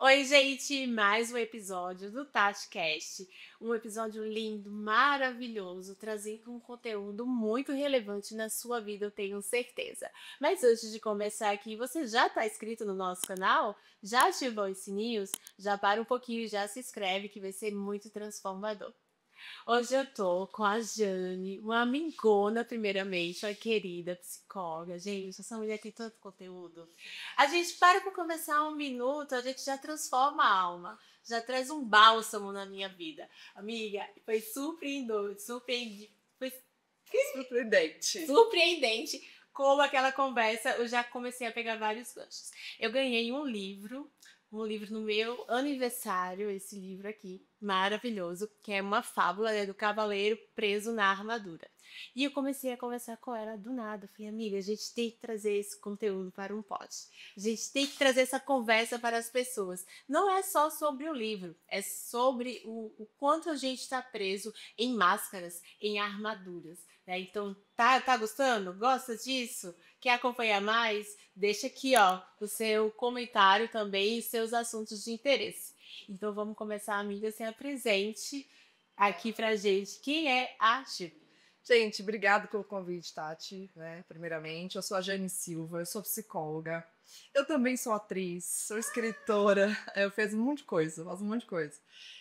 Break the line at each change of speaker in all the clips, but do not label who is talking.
Oi, gente, mais um episódio do TatiCast. Um episódio lindo, maravilhoso, trazendo um conteúdo muito relevante na sua vida, eu tenho certeza. Mas antes de começar aqui, você já está inscrito no nosso canal? Já ativou os sininhos? Já para um pouquinho e já se inscreve que vai ser muito transformador. Hoje eu tô com a Jane, uma amigona, primeiramente, uma querida psicóloga. Gente, essa mulher tem tanto conteúdo. A gente para conversar um minuto, a gente já transforma a alma, já traz um bálsamo na minha vida. Amiga, foi foi
Surpreendente.
surpreendente como aquela conversa, eu já comecei a pegar vários ganchos. Eu ganhei um livro no meu aniversário, esse livro aqui, maravilhoso, que é uma fábula, né, do cavaleiro preso na armadura. E eu comecei a conversar com ela do nada. Eu falei, amiga, a gente tem que trazer esse conteúdo para um pod. A gente tem que trazer essa conversa para as pessoas. Não é só sobre o livro, é sobre o quanto a gente está preso em máscaras, em armaduras. Né? Então, tá gostando? Gosta disso? Quer acompanhar mais? Deixa aqui, ó, o seu comentário também e seus assuntos de interesse. Então, vamos começar, amiga, se apresente aqui pra gente. Quem é a Chip?
Gente, obrigado pelo convite, Tati, né? Primeiramente, eu sou a Jane Silva, eu sou psicóloga. Eu também sou atriz, sou escritora, eu fiz um monte de coisa, faço um monte de coisa.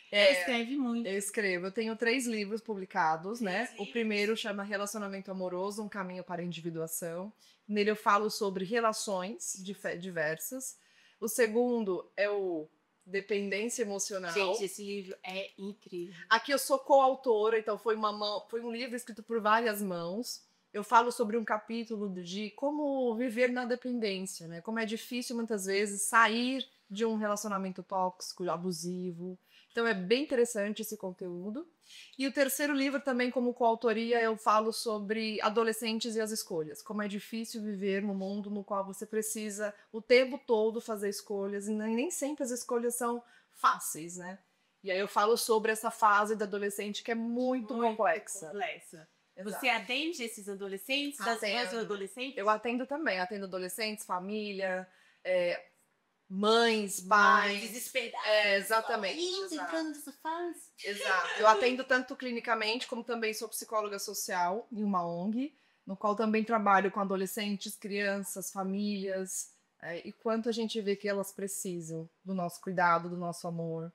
Ela
É,
escreve muito.
eu escrevo, eu tenho 3 livros publicados, né? O primeiro chama Relacionamento Amoroso, Um Caminho para a Individuação. Nele eu falo sobre relações diversas. O segundo é o Dependência Emocional.
Gente, esse livro é incrível.
Aqui eu sou coautora, então foi um livro escrito por várias mãos. Eu falo sobre um capítulo de como viver na dependência, né? Como é difícil muitas vezes sair de um relacionamento tóxico, abusivo. Então é bem interessante esse conteúdo. E o terceiro livro também como coautoria eu falo sobre adolescentes e as escolhas, como é difícil viver no mundo no qual você precisa o tempo todo fazer escolhas e nem sempre as escolhas são fáceis, né? E aí eu falo sobre essa fase da adolescente que é muito
Muito
complexa.
complexa. Você
Exato.
atende esses adolescentes, das adolescentes?
Eu atendo também, atendo adolescentes, família, é, mães,
Mãe,
pais.
desesperada.
Exatamente.
Ainda
Exato.
entrando nessa fase.
Exato. Eu atendo tanto clinicamente, como também sou psicóloga social em uma ONG, no qual também trabalho com adolescentes, crianças, famílias, e quanto a gente vê que elas precisam do nosso cuidado, do nosso amor.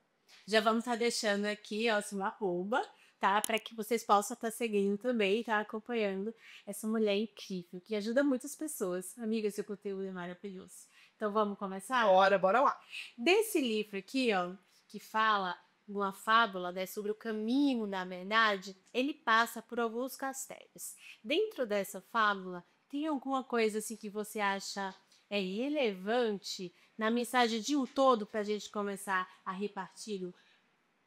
Já vamos estar deixando aqui, ó, seu arroba, tá? Para que vocês possam estar seguindo também, tá? Acompanhando essa mulher incrível, que ajuda muitas pessoas. Amiga, seu conteúdo é maravilhoso. Então vamos começar?
Bora lá.
Desse livro aqui, ó, que fala uma fábula, né, sobre o caminho da verdade, ele passa por alguns castelos. Dentro dessa fábula, tem alguma coisa assim que você acha relevante na mensagem de um todo para a gente começar a repartir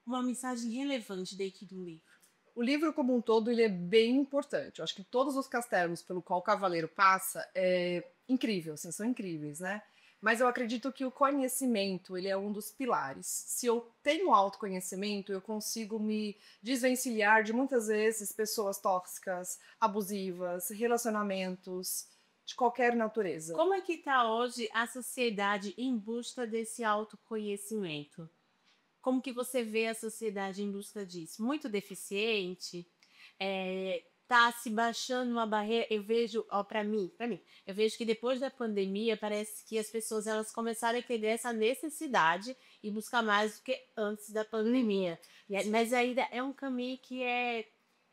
uma mensagem relevante dentro do livro?
O livro como um todo ele é bem importante. Eu acho que todos os castelos pelo qual o cavaleiro passa é incrível, assim, são incríveis, né? Mas eu acredito que o conhecimento ele é um dos pilares. Se eu tenho autoconhecimento, eu consigo me desvencilhar de muitas vezes pessoas tóxicas, abusivas, relacionamentos de qualquer natureza.
Como é que está hoje a sociedade em busca desse autoconhecimento? Como que você vê a sociedade em busca disso? Muito deficiente? Tá se baixando uma barreira? Eu vejo, ó, para mim, eu vejo que depois da pandemia parece que as pessoas elas começaram a entender essa necessidade e buscar mais do que antes da pandemia. Mas ainda é um caminho que é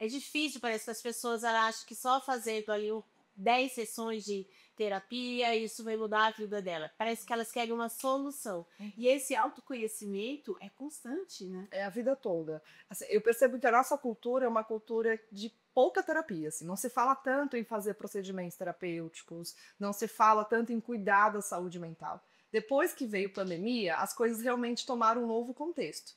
difícil, parece que as pessoas elas acham que só fazendo ali 10 sessões de terapia, isso vai mudar a vida dela. Parece que elas querem uma solução. E esse autoconhecimento é constante, né?
É a vida toda. Assim, eu percebo que a nossa cultura é uma cultura de pouca terapia. Assim, não se fala tanto em fazer procedimentos terapêuticos, não se fala tanto em cuidar da saúde mental. Depois que veio a pandemia, as coisas realmente tomaram um novo contexto.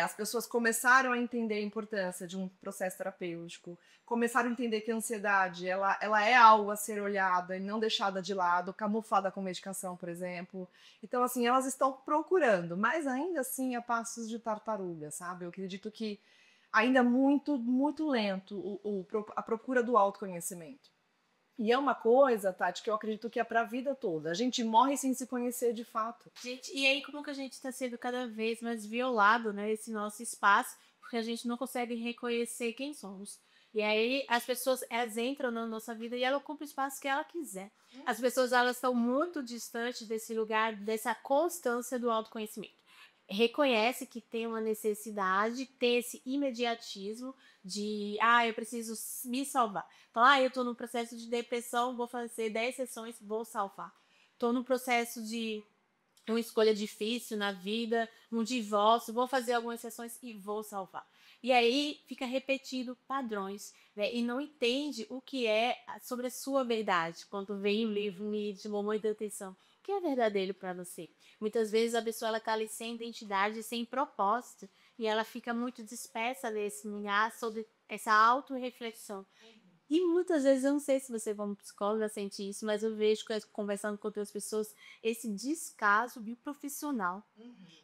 As pessoas começaram a entender a importância de um processo terapêutico, começaram a entender que a ansiedade ela é algo a ser olhada e não deixada de lado, camuflada com medicação, por exemplo. Então, assim, elas estão procurando, mas ainda assim a passos de tartaruga, sabe? Eu acredito que ainda muito, muito lento a procura do autoconhecimento. E é uma coisa, Tati, que eu acredito que é para a vida toda. A gente morre sem se conhecer de fato.
Gente, e aí como que a gente está sendo cada vez mais violado, né, esse nosso espaço, porque a gente não consegue reconhecer quem somos. E aí as pessoas, elas entram na nossa vida e ela ocupa o espaço que ela quiser. As pessoas, elas estão muito distantes desse lugar, dessa constância do autoconhecimento. Reconhece que tem uma necessidade, tem esse imediatismo de, eu preciso me salvar. Então, eu tô num processo de depressão, vou fazer 10 sessões, vou salvar. Tô num processo de uma escolha difícil na vida, um divórcio, vou fazer algumas sessões e vou salvar. E aí fica repetindo padrões, né? E não entende o que é sobre a sua verdade. Quando vem o livro, me chamou muita atenção. O que é verdadeiro para você? Muitas vezes a pessoa ela tá ali sem identidade, sem propósito, e ela fica muito dispersa nesse lugar sobre essa autorreflexão. E muitas vezes, eu não sei se você como psicóloga sente isso, mas eu vejo conversando com outras pessoas esse descaso biprofissional,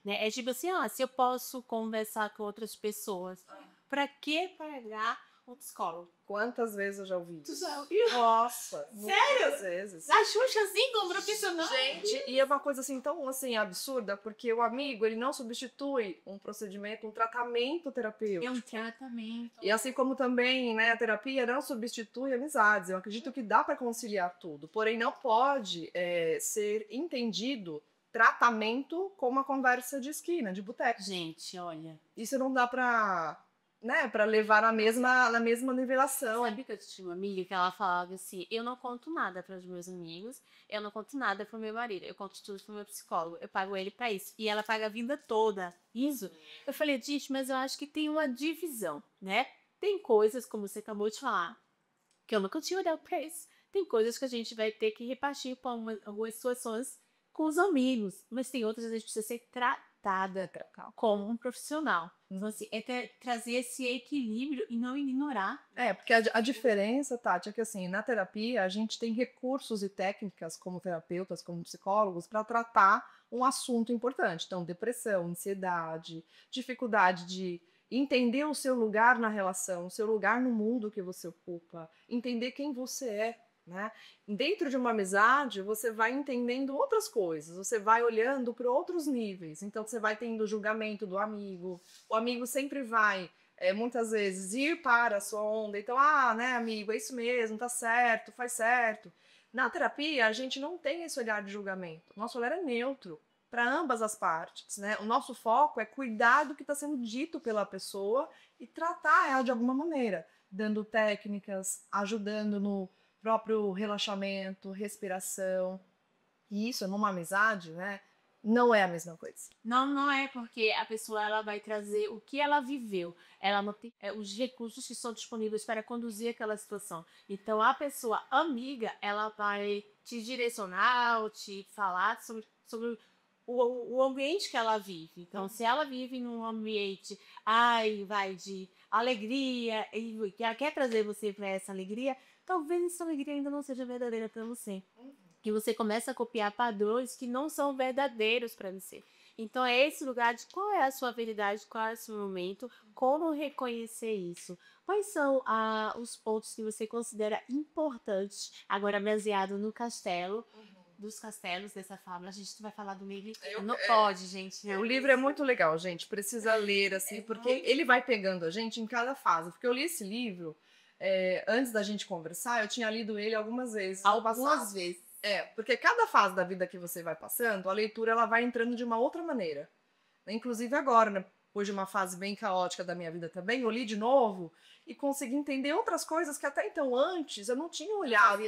né? É tipo assim, se eu posso conversar com outras pessoas, para que pagar um psicólogo?
Quantas vezes eu já ouvi
Tu
isso?
já ouviu?
Nossa,
Sério?
muitas vezes.
A Xuxa assim como profissional?
Gente, e é uma coisa assim tão assim absurda, porque o amigo, ele não substitui um procedimento, um tratamento terapêutico.
É um tratamento.
E assim como também, né, a terapia não substitui amizades. Eu acredito que dá para conciliar tudo, porém não pode ser entendido tratamento como uma conversa de esquina, de boteco.
Gente, olha.
Isso não dá para, né, para levar na mesma nivelação.
Sabe que eu tinha uma amiga que ela falava assim: eu não conto nada para os meus amigos, eu não conto nada para o meu marido, eu conto tudo para o meu psicólogo, eu pago ele para isso. E ela paga a vida toda. Isso. Eu falei, gente, mas eu acho que tem uma divisão, né? Tem coisas, como você acabou de falar, que eu nunca tinha olhado para isso. Tem coisas que a gente vai ter que repartir para algumas situações com os amigos, mas tem outras que a gente precisa ser tratada como um profissional. Então, assim, trazer esse equilíbrio e não ignorar.
Porque a diferença, Tati, é que assim, na terapia a gente tem recursos e técnicas como terapeutas, como psicólogos, para tratar um assunto importante. Então, depressão, ansiedade, dificuldade de entender o seu lugar na relação, o seu lugar no mundo que você ocupa, entender quem você é. Né? Dentro de uma amizade, você vai entendendo outras coisas, você vai olhando para outros níveis. Então, você vai tendo o julgamento do amigo, o amigo sempre vai, muitas vezes, ir para a sua onda. Então, né, amigo, é isso mesmo, tá certo, faz certo. Na terapia, a gente não tem esse olhar de julgamento. O nosso olhar é neutro para ambas as partes. Né? O nosso foco é cuidar do que está sendo dito pela pessoa e tratar ela de alguma maneira, dando técnicas, ajudando no próprio relaxamento, respiração. E isso, numa amizade, né, não é a mesma coisa.
Não é porque a pessoa ela vai trazer o que ela viveu. Ela não tem os recursos que são disponíveis para conduzir aquela situação. Então, a pessoa amiga, ela vai te direcionar ou te falar sobre o ambiente que ela vive. Então, se ela vive num ambiente, de alegria, e ela quer trazer você para essa alegria, talvez essa alegria ainda não seja verdadeira para você. Que você começa a copiar padrões que não são verdadeiros para você. Então é esse lugar de qual é a sua verdade, qual é o seu momento, como reconhecer isso. Quais são os pontos que você considera importantes, agora baseado no castelo, dos castelos dessa fábula. A gente vai falar do livro. Não pode, gente.
O livro é muito legal, gente. Precisa ler, assim, porque ele vai pegando a gente em cada fase. Porque eu li esse livro, antes da gente conversar, eu tinha lido ele algumas vezes.
Algumas vezes.
Porque cada fase da vida que você vai passando, a leitura ela vai entrando de uma outra maneira. Inclusive agora, né, depois de uma fase bem caótica da minha vida também, eu li de novo e consegui entender outras coisas que até então antes eu não tinha olhado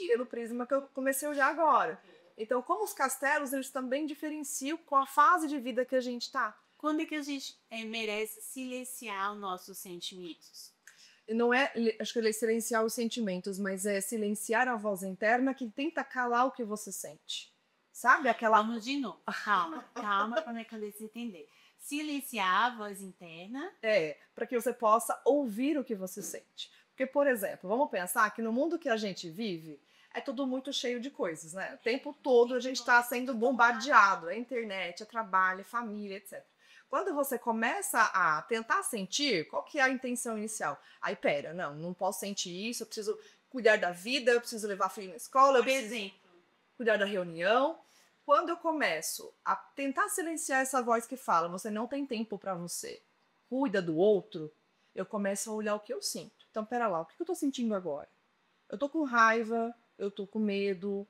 pelo prisma que eu comecei a olhar agora. Então, como os castelos, eles também diferenciam com a fase de vida que a gente está.
Quando é que a gente merece silenciar os nossos sentimentos?
Não é, acho que é silenciar os sentimentos, mas é silenciar a voz interna que tenta calar o que você sente. Sabe aquela...
Vamos de novo. Calma para minha cabeça entender. Silenciar a voz interna.
Para que você possa ouvir o que você sente. Porque, por exemplo, vamos pensar que no mundo que a gente vive, é tudo muito cheio de coisas, né? O tempo todo a gente está sendo bombardeado. É internet, é trabalho, é família, etc. Quando você começa a tentar sentir, qual que é a intenção inicial? Pera, não posso sentir isso, eu preciso cuidar da vida, eu preciso levar filho na escola, eu
Por
preciso
exemplo,
cuidar da reunião. Quando eu começo a tentar silenciar essa voz que fala, você não tem tempo para você, cuida do outro, eu começo a olhar o que eu sinto. Então, pera lá, o que eu tô sentindo agora? Eu tô com raiva, eu tô com medo,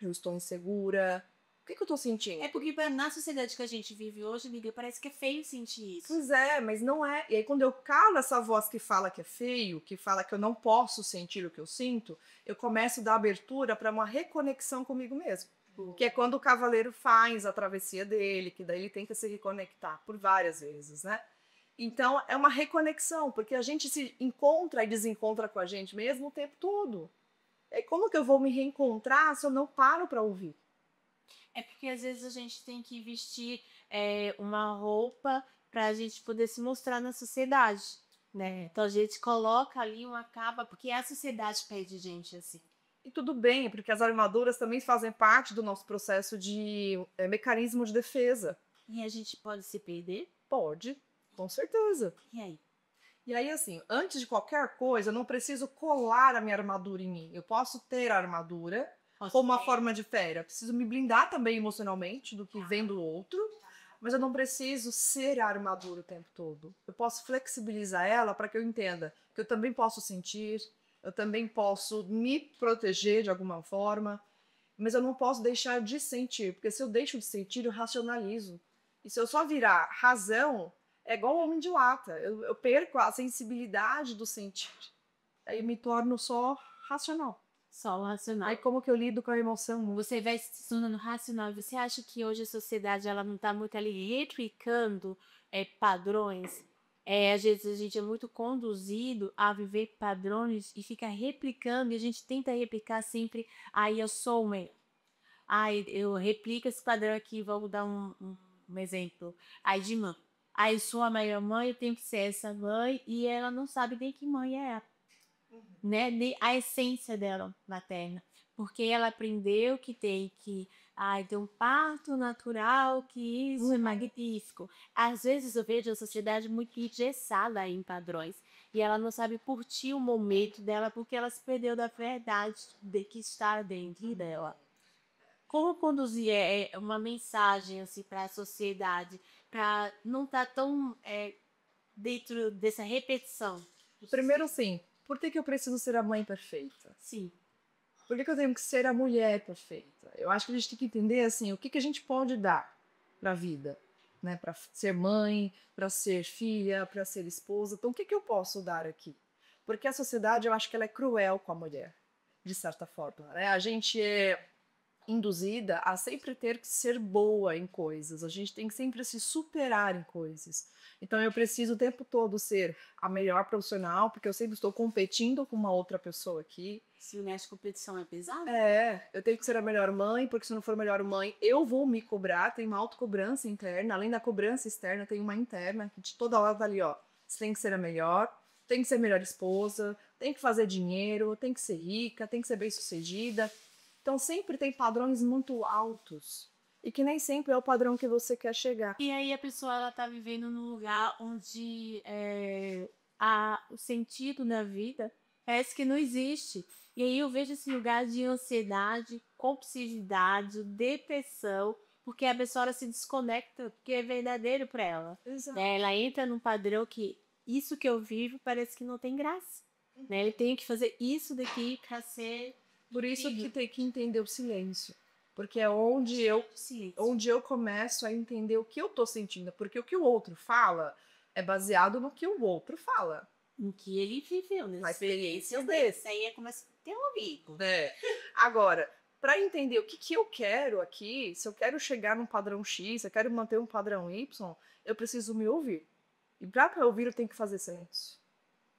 eu estou insegura. O que eu tô sentindo?
é porque na sociedade que a gente vive hoje, amiga, parece que é feio sentir isso.
Pois é, mas não é. E aí, quando eu calo essa voz que fala que é feio, que fala que eu não posso sentir o que eu sinto, eu começo a dar abertura para uma reconexão comigo mesmo. Que é quando o cavaleiro faz a travessia dele, que daí ele tenta se reconectar por várias vezes, né? Então, é uma reconexão, porque a gente se encontra e desencontra com a gente mesmo o tempo todo. E como que eu vou me reencontrar se eu não paro para ouvir?
É porque às vezes a gente tem que vestir uma roupa para a gente poder se mostrar na sociedade, né? Então a gente coloca ali uma capa, porque a sociedade pede gente assim.
E tudo bem, porque as armaduras também fazem parte do nosso processo de mecanismo de defesa.
E a gente pode se perder.
Pode, com certeza.
E aí?
E aí, assim, antes de qualquer coisa, eu não preciso colar a minha armadura em mim. Eu posso ter a armadura como uma forma de fé. Eu preciso me blindar também emocionalmente do que vem do outro, mas eu não preciso ser a armadura o tempo todo. Eu posso flexibilizar ela para que eu entenda que eu também posso sentir, eu também posso me proteger de alguma forma, mas eu não posso deixar de sentir, porque se eu deixo de sentir, eu racionalizo. E se eu só virar razão, é igual ao homem de lata. Eu perco a sensibilidade do sentir. Aí eu me torno só racional.
Só o racional.
Aí como que eu lido com a emoção?
Você vai se tornando racional. Você acha que hoje a sociedade ela não está muito ali replicando padrões? Às vezes a gente é muito conduzido a viver padrões e fica replicando, e a gente tenta replicar sempre. Aí eu sou o melhor. Aí eu replico esse padrão aqui, vamos dar um exemplo. Aí de mãe. Aí eu sou a maior mãe, eu tenho que ser essa mãe, e ela não sabe nem que mãe é ela, né? A essência dela materna, porque ela aprendeu que tem que ter um parto natural, que isso é magnífico. Às vezes eu vejo a sociedade muito engessada em padrões e ela não sabe curtir o momento dela porque ela se perdeu da verdade de que está dentro dela. Como conduzir uma mensagem assim para a sociedade para não estar tão dentro dessa repetição?
Primeiro, sim, por que eu preciso ser a mãe perfeita?
Sim.
Por que eu tenho que ser a mulher perfeita? Eu acho que a gente tem que entender assim, o que a gente pode dar para a vida, né? Para ser mãe, para ser filha, para ser esposa. Então, o que eu posso dar aqui? Porque a sociedade, eu acho que ela é cruel com a mulher, de certa forma, né? A gente é induzida a sempre ter que ser boa em coisas. A gente tem que sempre se superar em coisas. Então eu preciso o tempo todo ser a melhor profissional, porque eu sempre estou competindo com uma outra pessoa aqui.
Se nessa competição é pesada?
Eu tenho que ser a melhor mãe, porque se não for a melhor mãe, eu vou me cobrar. Tem uma autocobrança interna, além da cobrança externa, tem uma interna, que de toda hora tá ali, ó. Você tem que ser a melhor, tem que ser a melhor esposa, tem que fazer dinheiro, tem que ser rica, tem que ser bem-sucedida. Então sempre tem padrões muito altos e que nem sempre é o padrão que você quer chegar.
E aí a pessoa ela tá vivendo num lugar onde o sentido na vida parece que não existe. E aí eu vejo esse lugar de ansiedade, compulsividade, depressão, porque a pessoa ela se desconecta, porque é verdadeiro para ela.
Exato.
Né? Ela entra num padrão que isso que eu vivo parece que não tem graça. Né? Ele tem que fazer isso daqui para ser.
Por isso que
incrível.
tem que entender o silêncio. Porque é onde eu começo a entender o que eu tô sentindo. Porque o que o outro fala é baseado no que o outro fala.
Em que ele viveu, né?
Na experiência
dele. Isso aí é como se ter um amigo.
Agora, para entender o que eu quero aqui, se eu quero chegar num padrão X, se eu quero manter um padrão Y, eu preciso me ouvir. E para me ouvir, eu tenho que fazer silêncio.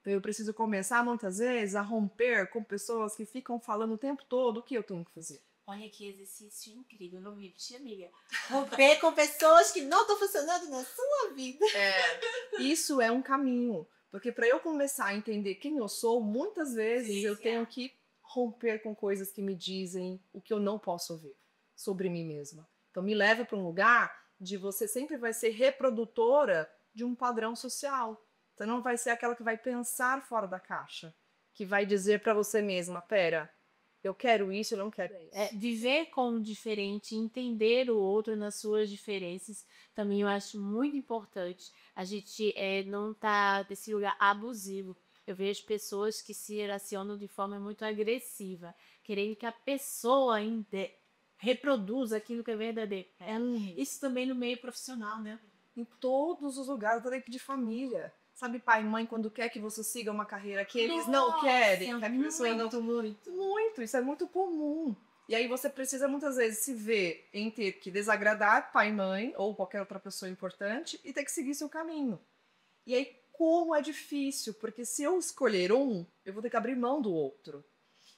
Então, eu preciso começar, muitas vezes, a romper com pessoas que ficam falando o tempo todo o que eu tenho que fazer.
Olha que exercício incrível, não me repetir, amiga. Romper com pessoas que não estão funcionando na sua vida.
Isso é um caminho. Porque para eu começar a entender quem eu sou, muitas vezes eu tenho que romper com coisas que me dizem o que eu não posso ouvir sobre mim mesma. Então me leva para um lugar de você sempre vai ser reprodutora de um padrão social. Você não vai ser aquela que vai pensar fora da caixa. que vai dizer para você mesma, pera, eu quero isso, eu não quero isso.
Viver como diferente, entender o outro nas suas diferenças, também eu acho muito importante. A gente não tá desse lugar abusivo. Eu vejo pessoas que se relacionam de forma muito agressiva, querendo que a pessoa ainda reproduza aquilo que é verdadeiro. Isso também no meio profissional, né?
Em todos os lugares, até dentro de família. Sabe, pai e mãe, quando quer que você siga uma carreira que eles não querem, que a pessoa não... Muito, isso é muito comum. E aí você precisa muitas vezes se ver em ter que desagradar pai e mãe ou qualquer outra pessoa importante e ter que seguir seu caminho. E aí, como é difícil, porque se eu escolher um, eu vou ter que abrir mão do outro.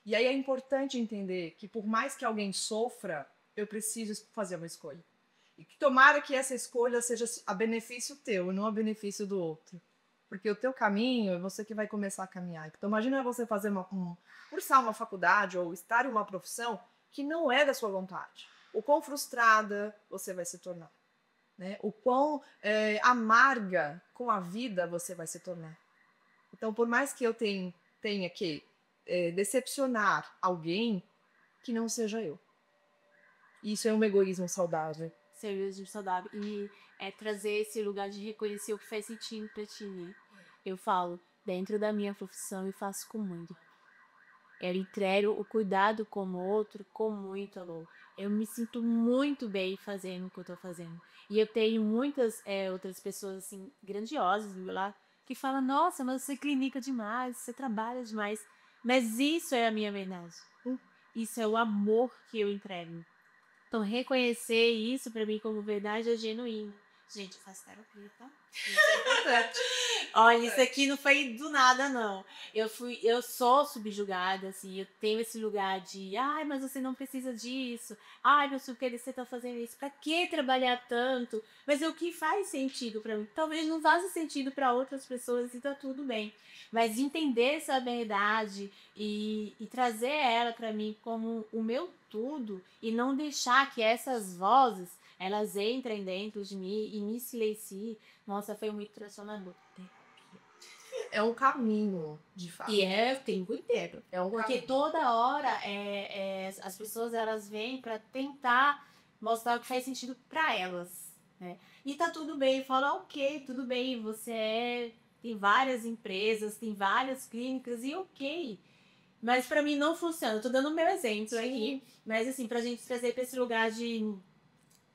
E aí é importante entender que por mais que alguém sofra, eu preciso fazer uma escolha. E que tomara que essa escolha seja a benefício teu e não a benefício do outro. Porque o teu caminho é você que vai começar a caminhar. Então imagina você fazer cursar uma faculdade ou estar em uma profissão que não é da sua vontade. O quão frustrada você vai se tornar. Né? O quão amarga com a vida você vai se tornar. Então por mais que eu tenha que decepcionar alguém, que não seja eu. Isso é um egoísmo saudável.
Ser saudável e trazer esse lugar de reconhecer o que faz sentido pra ti, né? Eu falo, dentro da minha profissão eu faço com muito. Eu entrego o cuidado com o outro com muito amor. Eu me sinto muito bem fazendo o que eu tô fazendo. E eu tenho muitas outras pessoas assim grandiosas lá que falam: "Nossa, mas você clinica demais, você trabalha demais". Mas isso é a minha verdade. Isso é o amor que eu entrego. Então, reconhecer isso pra mim como verdade é genuíno. Gente, eu faço terapia, tá?
Isso é importante.
Olha, isso aqui não foi do nada, não. Eu sou subjugada, assim, eu tenho esse lugar de, ai, mas você não precisa disso. Ai, meu filho, que você tá fazendo isso? Pra que trabalhar tanto? Mas é o que faz sentido pra mim. Talvez não faça sentido pra outras pessoas e tá tudo bem. Mas entender essa verdade e trazer ela pra mim como o meu tudo e não deixar que essas vozes elas entrem dentro de mim e me silenciem. Nossa, foi muito transformador.
É um caminho, de fato.
E é o tempo inteiro.
É um
Porque
caminho.
toda hora as pessoas elas vêm para tentar mostrar o que faz sentido para elas, né? E tá tudo bem, fala ok, tudo bem, tem várias empresas, tem várias clínicas e ok. Mas para mim não funciona. Eu tô dando o meu exemplo aqui, mas assim, pra gente trazer para esse lugar de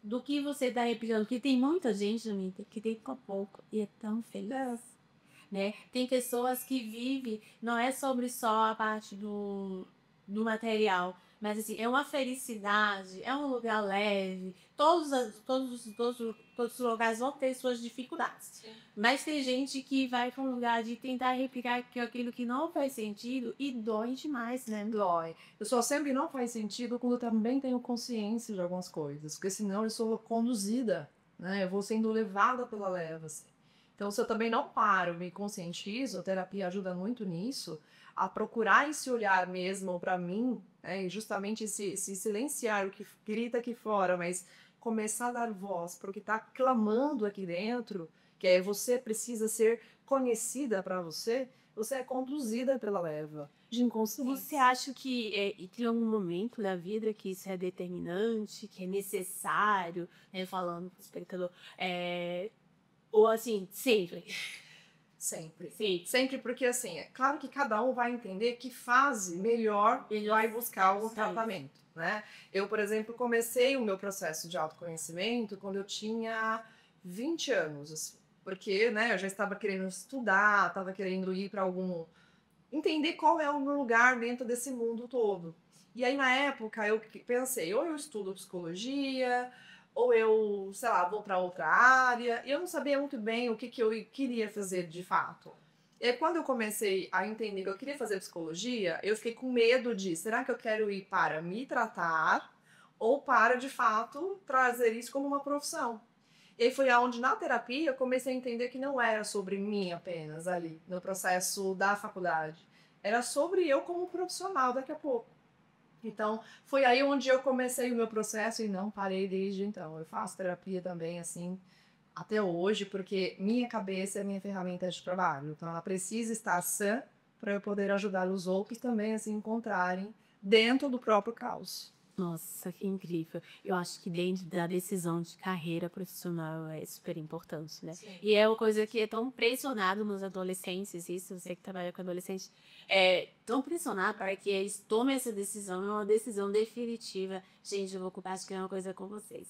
do que você tá replicando, porque tem muita gente, Anitta, que tem pouco e é tão feliz. Né? Tem pessoas que vivem, não é sobre só a parte do material, mas assim, é uma felicidade, é um lugar leve. Todos os lugares vão ter suas dificuldades. Sim. Mas tem gente que vai para um lugar de tentar replicar aquilo que não faz sentido e dói demais, né?
Dói. Eu só sempre não faz sentido quando eu também tenho consciência de algumas coisas, porque senão eu sou conduzida, né? Eu vou sendo levada pela leva, assim. Então, se eu também não paro, me conscientizo, a terapia ajuda muito nisso, a procurar esse olhar mesmo para mim, e justamente se silenciar o que grita aqui fora, mas começar a dar voz para o que está clamando aqui dentro, que é você precisa ser conhecida para você, você é conduzida pela leva de inconsciência.
Você acha que tem algum momento na vida que isso é determinante, que é necessário, né, falando para o espectador, ou assim, sempre?
Sempre.
Sim.
Sempre, porque assim, é claro que cada um vai entender que fase melhor ele vai buscar o tratamento, né? Eu, por exemplo, comecei o meu processo de autoconhecimento quando eu tinha 20 anos, assim, porque, né, eu já estava querendo estudar, estava querendo ir para entender qual é o meu lugar dentro desse mundo todo. E aí, na época, eu pensei, ou eu estudo psicologia, ou eu, sei lá, vou para outra área. E eu não sabia muito bem o que eu queria fazer de fato. E aí, quando eu comecei a entender que eu queria fazer psicologia, eu fiquei com medo de, será que eu quero ir para me tratar ou para, de fato, trazer isso como uma profissão? E aí foi aonde, na terapia, eu comecei a entender que não era sobre mim apenas ali, no processo da faculdade. Era sobre eu como profissional daqui a pouco. Então, foi aí onde eu comecei o meu processo e não parei desde então. Eu faço terapia também, assim, até hoje, porque minha cabeça é minha ferramenta de trabalho. Então, ela precisa estar sã para eu poder ajudar os outros também a se encontrarem dentro do próprio caos.
Nossa, que incrível. Eu acho que dentro da decisão de carreira profissional é super importante, né?
Sim.
E é uma coisa que é tão pressionado nos adolescentes, isso, você que trabalha com adolescentes, é tão pressionado para que eles tomem essa decisão, é uma decisão definitiva. Gente, eu vou compartilhar uma coisa com vocês.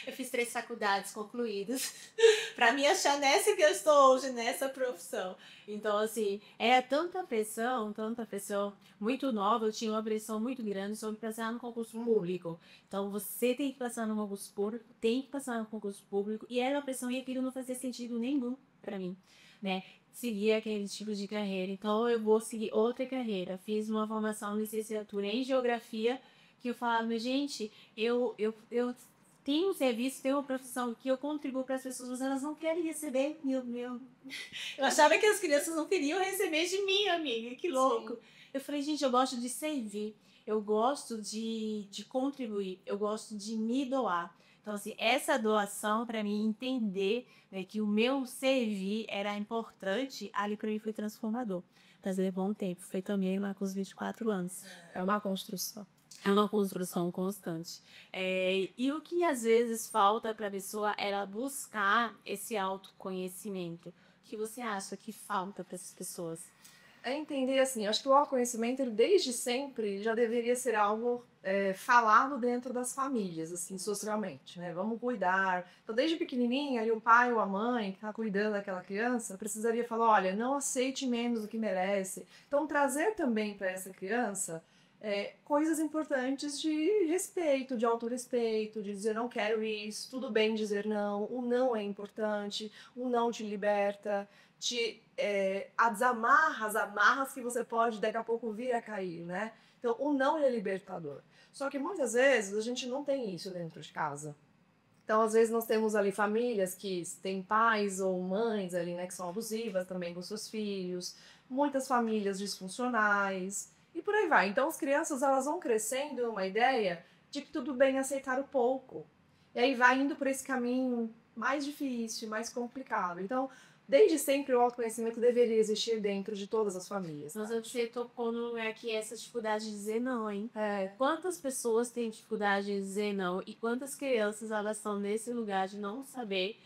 Eu fiz 3 faculdades concluídas para me achar nessa que eu estou hoje, nessa profissão. Então, assim, é tanta pressão. Muito nova, eu tinha uma pressão muito grande sobre passar no concurso público. Então, você tem que passar no concurso público, tem que passar no concurso público, e era uma pressão e aquilo não fazia sentido nenhum para mim, né? Seguir aquele tipo de carreira. Então, eu vou seguir outra carreira. Fiz uma formação de licenciatura em geografia, que eu falava, mas, gente, eu tenho um serviço, tenho uma profissão que eu contribuo para as pessoas, mas elas não querem receber meu. Eu achava que as crianças não queriam receber de mim, amiga, que louco.
Sim.
Eu falei, gente, eu gosto de servir, eu gosto de contribuir, eu gosto de me doar. Então, assim, essa doação, para mim, entender, né, que o meu servir era importante, ali para mim foi transformador. Mas levou um tempo, foi também lá com os 24 anos.
É uma construção.
É uma construção constante. E o que às vezes falta para a pessoa é ela buscar esse autoconhecimento. O que você acha que falta para essas pessoas?
É entender assim, acho que o autoconhecimento, ele desde sempre já deveria ser algo falado dentro das famílias, assim, socialmente, né? Vamos cuidar. Então, desde pequenininha, ali o pai ou a mãe que está cuidando daquela criança precisaria falar, olha, não aceite menos do que merece. Então, trazer também para essa criança coisas importantes de respeito, de autorrespeito, de dizer não quero isso, tudo bem dizer não, o não é importante, o não te liberta, te desamarra as amarras que você pode daqui a pouco vir a cair, né? Então, o não é libertador. Só que muitas vezes a gente não tem isso dentro de casa. Então, às vezes nós temos ali famílias que têm pais ou mães ali, né, que são abusivas também com seus filhos, muitas famílias disfuncionais e por aí vai. Então, as crianças elas vão crescendo numa ideia de que tudo bem aceitar o pouco. E aí vai indo por esse caminho mais difícil, mais complicado. Então, desde sempre o autoconhecimento deveria existir dentro de todas as famílias.
Mas você tocou no lugar que é essa dificuldade de dizer não, hein?
É,
Quantas pessoas têm dificuldade de dizer não e quantas crianças elas estão nesse lugar de não saber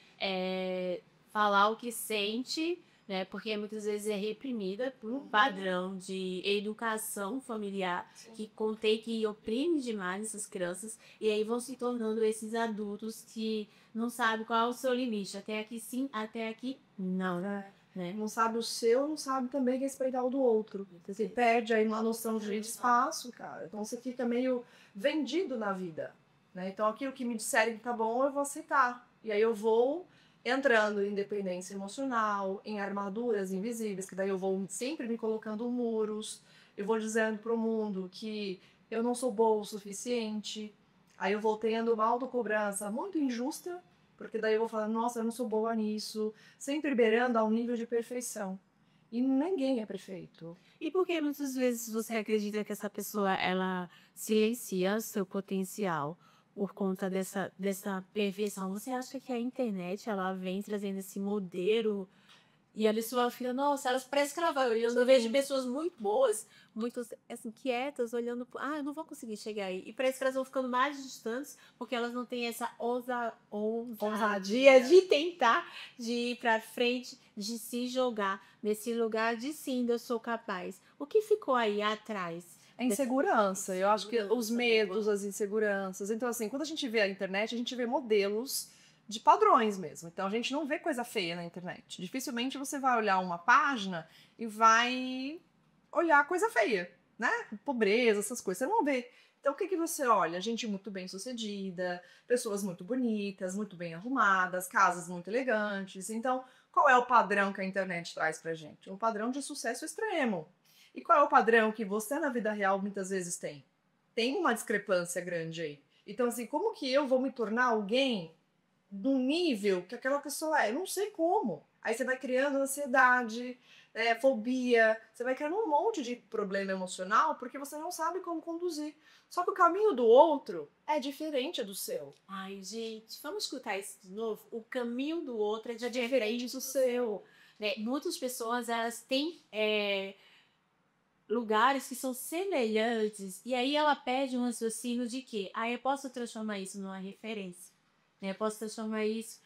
falar o que sente, né? Porque muitas vezes é reprimida por um padrão de educação familiar que contém que oprime demais essas crianças e aí vão se tornando esses adultos que não sabem qual é o seu limite. Até aqui sim, até aqui não, né?
não sabe o seu, não sabe também respeitar o do outro. Você perde aí uma noção de espaço, cara. Então você fica meio vendido na vida, né? Então aquilo que me disserem que tá bom, eu vou aceitar. E aí eu vou entrando em dependência emocional, em armaduras invisíveis, que daí eu vou sempre me colocando muros, eu vou dizendo pro mundo que eu não sou boa o suficiente. Aí eu vou tendo uma autocobrança muito injusta, porque daí eu vou falar, nossa, eu não sou boa nisso, sempre beirando ao nível de perfeição. E ninguém é perfeito.
E por que muitas vezes você acredita que essa pessoa ela silencia seu potencial por conta dessa perfeição? Você acha que a internet ela vem trazendo esse modelo e ali sua filha, nossa, elas parecem que ela vai olhando, eu vejo pessoas muito boas, muito assim, quietas, olhando, eu não vou conseguir chegar aí. E parece que elas vão ficando mais distantes, porque elas não têm essa ousadia de tentar, de ir pra frente, de se jogar nesse lugar de sim, eu sou capaz. O que ficou aí atrás?
É insegurança. Eu acho que os medos, as inseguranças. Então, assim, quando a gente vê a internet, a gente vê modelos de padrões mesmo. Então, a gente não vê coisa feia na internet. Dificilmente você vai olhar uma página e vai olhar coisa feia, né? Pobreza, essas coisas. Você não vê. Então, o que que você olha? Gente muito bem sucedida, pessoas muito bonitas, muito bem arrumadas, casas muito elegantes. Então, qual é o padrão que a internet traz pra gente? Um padrão de sucesso extremo. E qual é o padrão que você na vida real muitas vezes tem? Tem uma discrepância grande aí. Então, assim, como que eu vou me tornar alguém do nível que aquela pessoa é? Eu não sei como. Aí você vai criando ansiedade, fobia, você vai criando um monte de problema emocional porque você não sabe como conduzir. Só que o caminho do outro é diferente do seu.
Ai, gente, vamos escutar isso de novo? O caminho do outro é diferente do seu. né? Muitas pessoas, elas têm lugares que são semelhantes, e aí ela pede um raciocínio de que, eu posso transformar isso numa referência, né? Eu posso transformar isso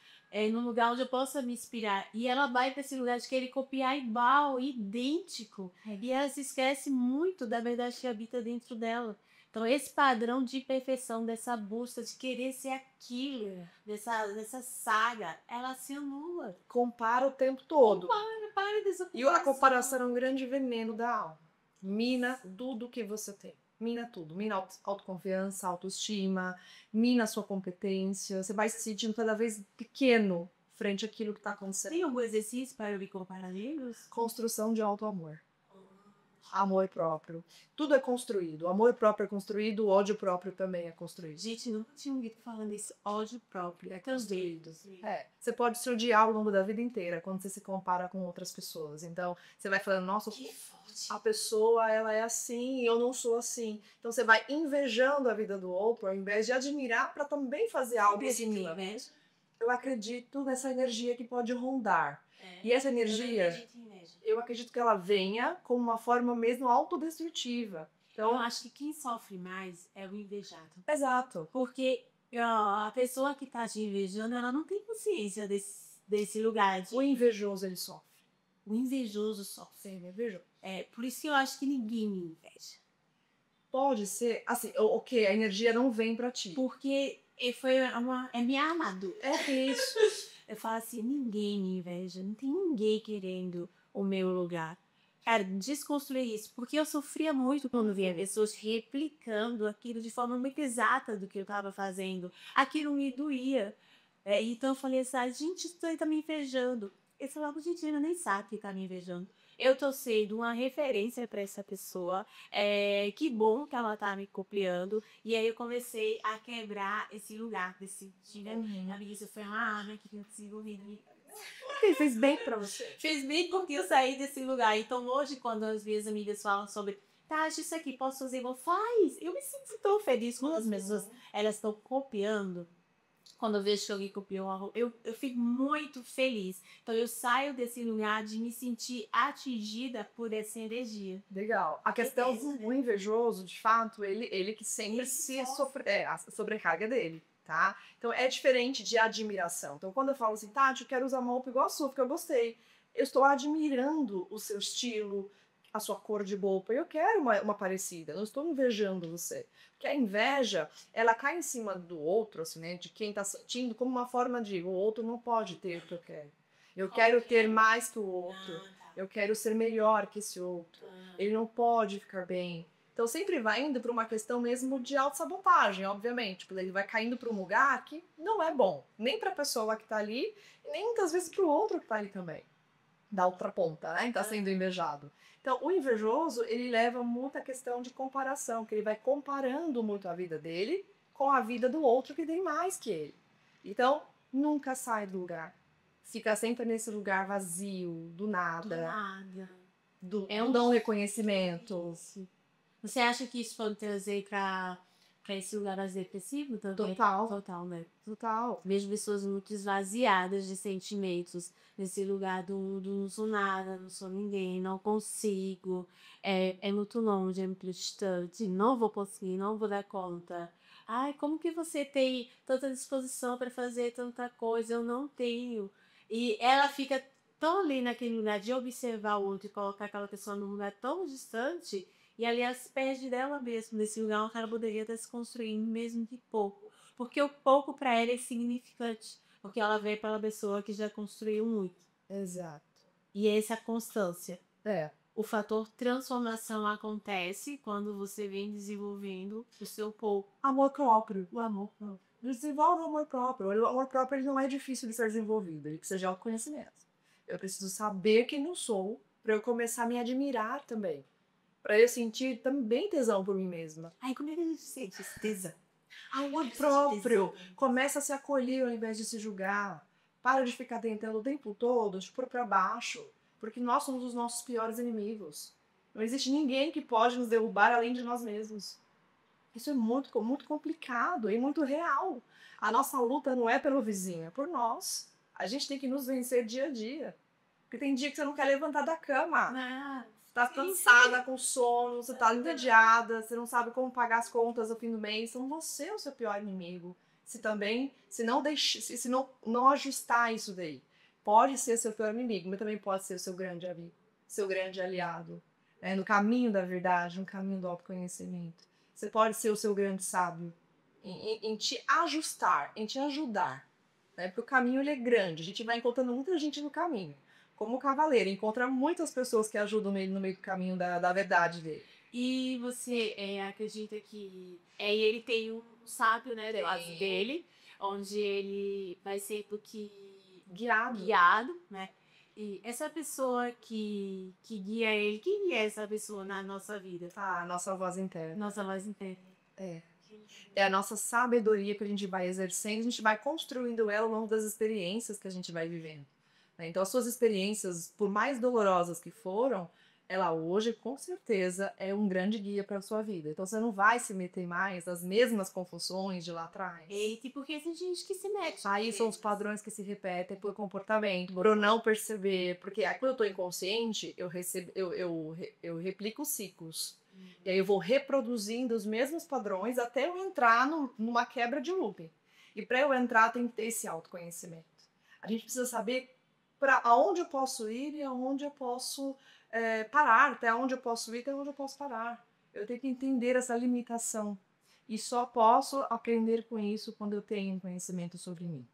num lugar onde eu possa me inspirar. E ela vai para esse lugar de querer copiar igual, idêntico. E ela se esquece muito da verdade que habita dentro dela. Então, esse padrão de perfeição, dessa busca de querer ser aquilo, dessa saga, ela se anula.
Compara o tempo todo.
Para dessa
E a comparação é um grande veneno da alma. Mina tudo que você tem. Mina tudo. Mina autoconfiança, autoestima, mina sua competência. Você vai se sentindo cada vez pequeno frente àquilo que está acontecendo.
Tem algum exercício para eu me comparar amigos?
Construção de auto-amor. Amor próprio. Tudo é construído. O amor próprio é construído, o ódio próprio também é construído.
Gente, nunca tinha ouvido falando desse ódio próprio.
É construído. Você pode se odiar ao longo da vida inteira quando você se compara com outras pessoas. Então, você vai falando, nossa, a pessoa, ela é assim e eu não sou assim. Então, você vai invejando a vida do outro ao invés de admirar para também fazer algo similar. Eu acredito nessa energia que pode rondar. E essa energia, eu acredito que ela venha como uma forma mesmo autodestrutiva. Então,
eu acho que quem sofre mais é o invejado.
Exato.
Porque a pessoa que tá te invejando, ela não tem consciência desse lugar.
O invejoso, ele sofre.
O invejoso sofre.
Sim, invejoso.
Por isso que eu acho que ninguém me inveja.
Pode ser, assim, ok, a energia não vem pra ti.
Porque é minha armadura. É isso. Eu falo assim, ninguém me inveja, não tem ninguém querendo o meu lugar. Cara, desconstruir isso, porque eu sofria muito quando via pessoas replicando aquilo de forma muito exata do que eu estava fazendo. Aquilo me doía. Então eu falei assim, gente, isso aí tá me invejando. Eu falava, gente, ele nem sabe que tá me invejando. Eu tô sendo uma referência para essa pessoa. Que bom que ela tá me copiando. E aí eu comecei a quebrar esse lugar desse tira. Amiga, isso foi uma arma que eu desenvolvi.
Fez bem pra você.
Fez bem porque eu saí desse lugar. Então hoje, quando as minhas amigas falam sobre isso aqui, posso fazer igual? Faz! Eu me sinto tão feliz quando as pessoas elas estão copiando. Quando eu vejo que alguém copiou, eu fico muito feliz. Então eu saio desse lugar de me sentir atingida por essa energia.
Legal. A questão do invejoso, de fato, ele que sempre se a sobrecarga dele, tá? Então é diferente de admiração. Então quando eu falo assim, Tati, eu quero usar uma roupa igual a sua, porque eu gostei. Eu estou admirando o seu estilo, a sua cor de roupa. Eu quero uma parecida, não estou invejando você. Porque a inveja, ela cai em cima do outro, assim, né? De quem está sentindo, como uma forma de o outro não pode ter o que eu quero. Eu quero ter mais que o outro. Eu quero ser melhor que esse outro. Ele não pode ficar bem. Então sempre vai indo para uma questão mesmo de autossabotagem, obviamente. Porque ele vai caindo para um lugar que não é bom. Nem para a pessoa que está ali, e nem muitas vezes para o outro que está ali também. Da outra ponta, né? Que está sendo invejado. Então, o invejoso, ele leva muita questão de comparação, que ele vai comparando muito a vida dele com a vida do outro que tem mais que ele. Então, nunca sai do lugar. Fica sempre nesse lugar vazio, do nada. Não dão reconhecimento.
Você acha que isso pode trazer para esse lugar mais depressivo também?
Total,
né?
Total.
Vejo pessoas muito esvaziadas de sentimentos nesse lugar do não sou nada, não sou ninguém, não consigo, é muito longe, é muito distante, não vou conseguir, não vou dar conta. Ai, como que você tem tanta disposição para fazer tanta coisa? Eu não tenho. E ela fica tão ali naquele lugar de observar o outro e colocar aquela pessoa num lugar tão distante, e ali ela se perde dela mesmo. Nesse lugar, o cara poderia estar se construindo mesmo que pouco. Porque o pouco para ela é significante. Porque ela vê pela pessoa que já construiu muito.
Exato.
E essa é a constância.
É.
O fator transformação acontece quando você vem desenvolvendo o seu pouco.
Amor próprio. O amor próprio. Desenvolve o amor próprio. O amor próprio ele não é difícil de ser desenvolvido. Ele precisa de autoconhecimento. Eu preciso saber quem eu sou para eu começar a me admirar também. Para eu sentir também tesão por mim mesma.
Ai, como é que a gente sente esse tesão?
Amor próprio. Começa a se acolher ao invés de se julgar. Para de ficar tentando o tempo todo de pôr para baixo. Porque nós somos os nossos piores inimigos. Não existe ninguém que pode nos derrubar além de nós mesmos. Isso é muito, muito complicado e muito real. A nossa luta não é pelo vizinho, é por nós. A gente tem que nos vencer dia a dia. Porque tem dia que você não quer levantar da cama.
Ah,
Tá
sim,
cansada, com sono, você tá entediada, você não sabe como pagar as contas no fim do mês. Então você é o seu pior inimigo. Se não deixar, se não ajustar isso daí. Pode ser seu pior inimigo, mas também pode ser o seu grande amigo, seu grande aliado. Né? No caminho da verdade, no caminho do autoconhecimento. Você pode ser o seu grande sábio em te ajustar, em te ajudar. Né? Porque o caminho ele é grande, a gente vai encontrando muita gente no caminho. Como o cavaleiro, encontra muitas pessoas que ajudam ele no meio do caminho da verdade dele.
e você acredita que ele tem um sábio, né, do lado dele, onde ele vai sendo guiado, né? E essa pessoa que guia ele, quem é essa pessoa na nossa vida?
Ah, a nossa voz interna.
Nossa voz interna.
É a nossa sabedoria que a gente vai exercendo, a gente vai construindo ela ao longo das experiências que a gente vai vivendo. Né? Então, as suas experiências, por mais dolorosas que foram, ela hoje, com certeza, é um grande guia para a sua vida. Então, você não vai se meter mais nas mesmas confusões de lá atrás.
Eita, porque tem gente que se mete.
Aí são os padrões que se repetem por comportamento, por eu não perceber. Porque aí, quando eu tô inconsciente, eu replico ciclos. E aí eu vou reproduzindo os mesmos padrões até eu entrar numa quebra de looping. E para eu entrar, tem que ter esse autoconhecimento. A gente precisa saber para aonde eu posso ir e aonde eu posso parar, até onde eu posso ir, até onde eu posso parar. Eu tenho que entender essa limitação. E só posso aprender com isso quando eu tenho conhecimento sobre mim.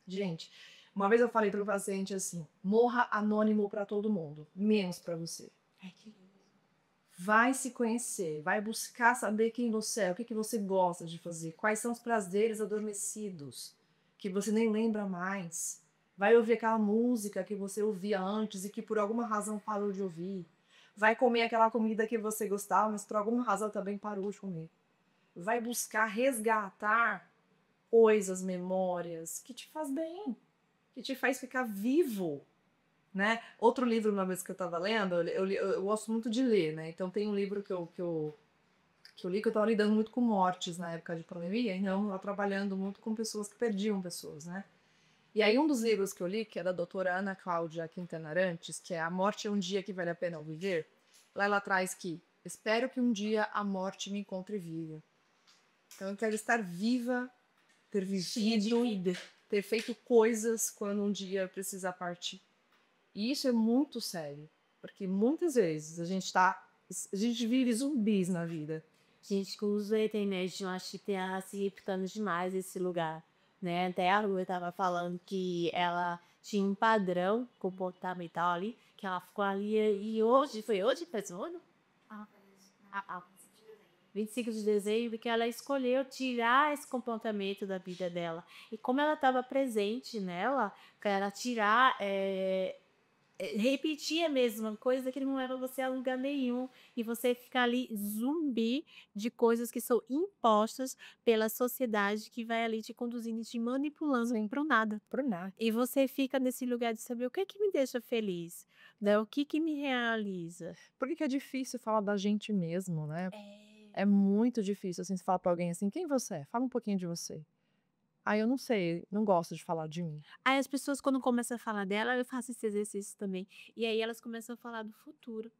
Gente, uma vez eu falei para o paciente assim: morra anônimo para todo mundo, menos para você.
Ai, que lindo.
Vai se conhecer, vai buscar saber quem você é, o que você gosta de fazer, quais são os prazeres adormecidos que você nem lembra mais. Vai ouvir aquela música que você ouvia antes e que por alguma razão parou de ouvir. Vai comer aquela comida que você gostava, mas por alguma razão também parou de comer. Vai buscar resgatar coisas, memórias que te faz bem, que te faz ficar vivo, né? Outro livro, uma vez que eu estava lendo, eu gosto muito de ler, né? Então tem um livro que eu li que eu estava lidando muito com mortes na época de pandemia, então eu estava trabalhando muito com pessoas que perdiam pessoas, né? E aí um dos livros que eu li, que é da doutora Ana Cláudia Quintana Arantes, que é A Morte é um Dia que Vale a Pena Viver, lá ela traz que espero que um dia a morte me encontre viva. Então eu quero estar viva, ter vivido, ter feito coisas quando um dia eu precisar partir. E isso é muito sério, porque muitas vezes a gente vive zumbis na vida.
Gente que usa a internet, eu acho que tá se replicando demais esse lugar, né? Até a Lu tava falando que ela tinha um padrão comportamental ali, que ela ficou ali, e hoje, foi hoje, fez um ano? Ah, 25 de dezembro, que ela escolheu tirar esse comportamento da vida dela. E como ela estava presente nela, que ela tirar, repetir a mesma coisa que não leva você a lugar nenhum. E você fica ali zumbi de coisas que são impostas pela sociedade que vai ali te conduzindo e te manipulando para o nada.
Por nada.
E você fica nesse lugar de saber o que é que me deixa feliz, né? O que que me realiza.
Por que é difícil falar da gente mesmo, né? É muito difícil, assim, você falar pra alguém assim, quem você é? Fala um pouquinho de você. Ah, eu não sei, não gosto de falar de mim.
Aí as pessoas quando começam a falar dela, eu faço esse exercício também, e aí elas começam a falar do futuro,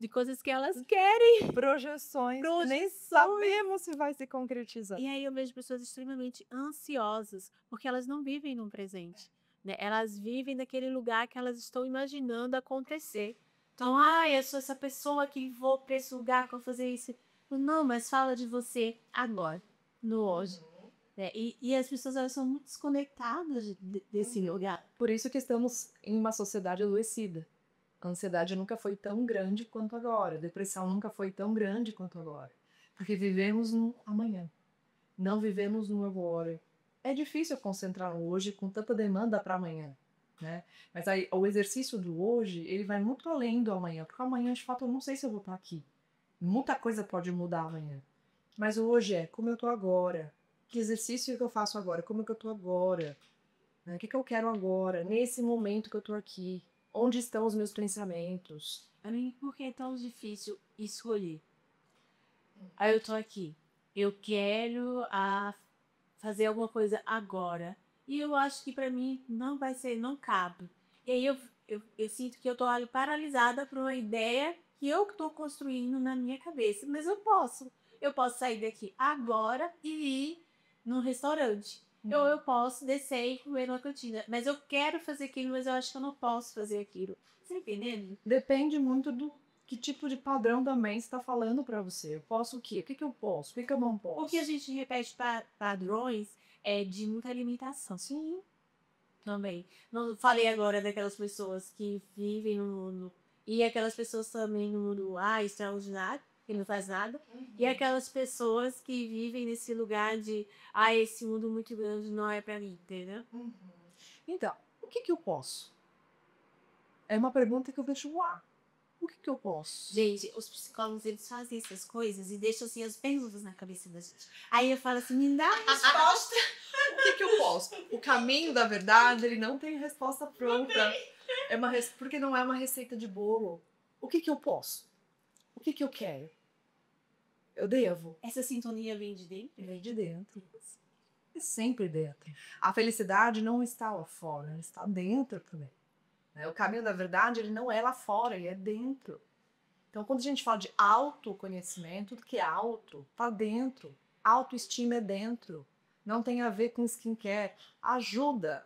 de coisas que elas querem.
Projeções, que nem
Projeções.
sabemos se vai se concretizar.
E aí eu vejo pessoas extremamente ansiosas, porque elas não vivem no presente, né? Elas vivem naquele lugar que elas estão imaginando acontecer. Então, eu sou essa pessoa que vou para esse lugar, que vou fazer isso. Não, mas fala de você agora, no hoje. Né? E as pessoas elas são muito desconectadas desse lugar.
Por isso que estamos em uma sociedade adoecida. A ansiedade nunca foi tão grande quanto agora. A depressão nunca foi tão grande quanto agora. Porque vivemos no amanhã. Não vivemos no agora. É difícil concentrar no hoje com tanta demanda para amanhã, né? Mas aí o exercício do hoje, ele vai muito além do amanhã, porque amanhã, de fato, eu não sei se eu vou estar aqui. Muita coisa pode mudar amanhã. Mas o hoje é como eu tô agora. Que exercício que eu faço agora? Como é que eu tô agora? Né? O que eu quero agora? Nesse momento que eu tô aqui. Onde estão os meus pensamentos?
Para mim, por que é tão difícil escolher? Aí eu tô aqui. Eu quero fazer alguma coisa agora. E eu acho que para mim não vai ser, não cabe. E aí eu sinto que eu tô ali paralisada por uma ideia que eu tô construindo na minha cabeça. Mas eu posso. Eu posso sair daqui agora e ir num restaurante. Ou eu posso descer e comer numa cantina. Mas eu quero fazer aquilo, mas eu acho que eu não posso fazer aquilo. Você tá entendendo?
Depende muito do que tipo de padrão também está falando para você. Eu posso o quê? O que que eu posso? O que que eu não posso?
Porque a gente repete padrões de muita limitação.
Sim.
Também. Não falei agora daquelas pessoas que vivem no mundo. E aquelas pessoas também no mundo extraordinário, que não faz nada. E aquelas pessoas que vivem nesse lugar de esse mundo muito grande não é pra mim, entendeu?
Então, o que que eu posso? É uma pergunta que eu deixo no ar. O que que eu posso?
Gente, os psicólogos, eles fazem essas coisas e deixam assim as perguntas na cabeça da gente. Aí eu falo assim, me dá uma resposta.
O que que eu posso? O caminho da verdade, ele não tem resposta pronta. Porque não é uma receita de bolo. O que que eu posso? O que que eu quero? Eu devo?
Essa sintonia vem de dentro?
Vem de dentro. É sempre dentro. A felicidade não está lá fora, ela está dentro também. O caminho da verdade, ele não é lá fora, ele é dentro. Então, quando a gente fala de autoconhecimento, tudo que é auto, tá dentro. Autoestima é dentro. Não tem a ver com skincare. Ajuda.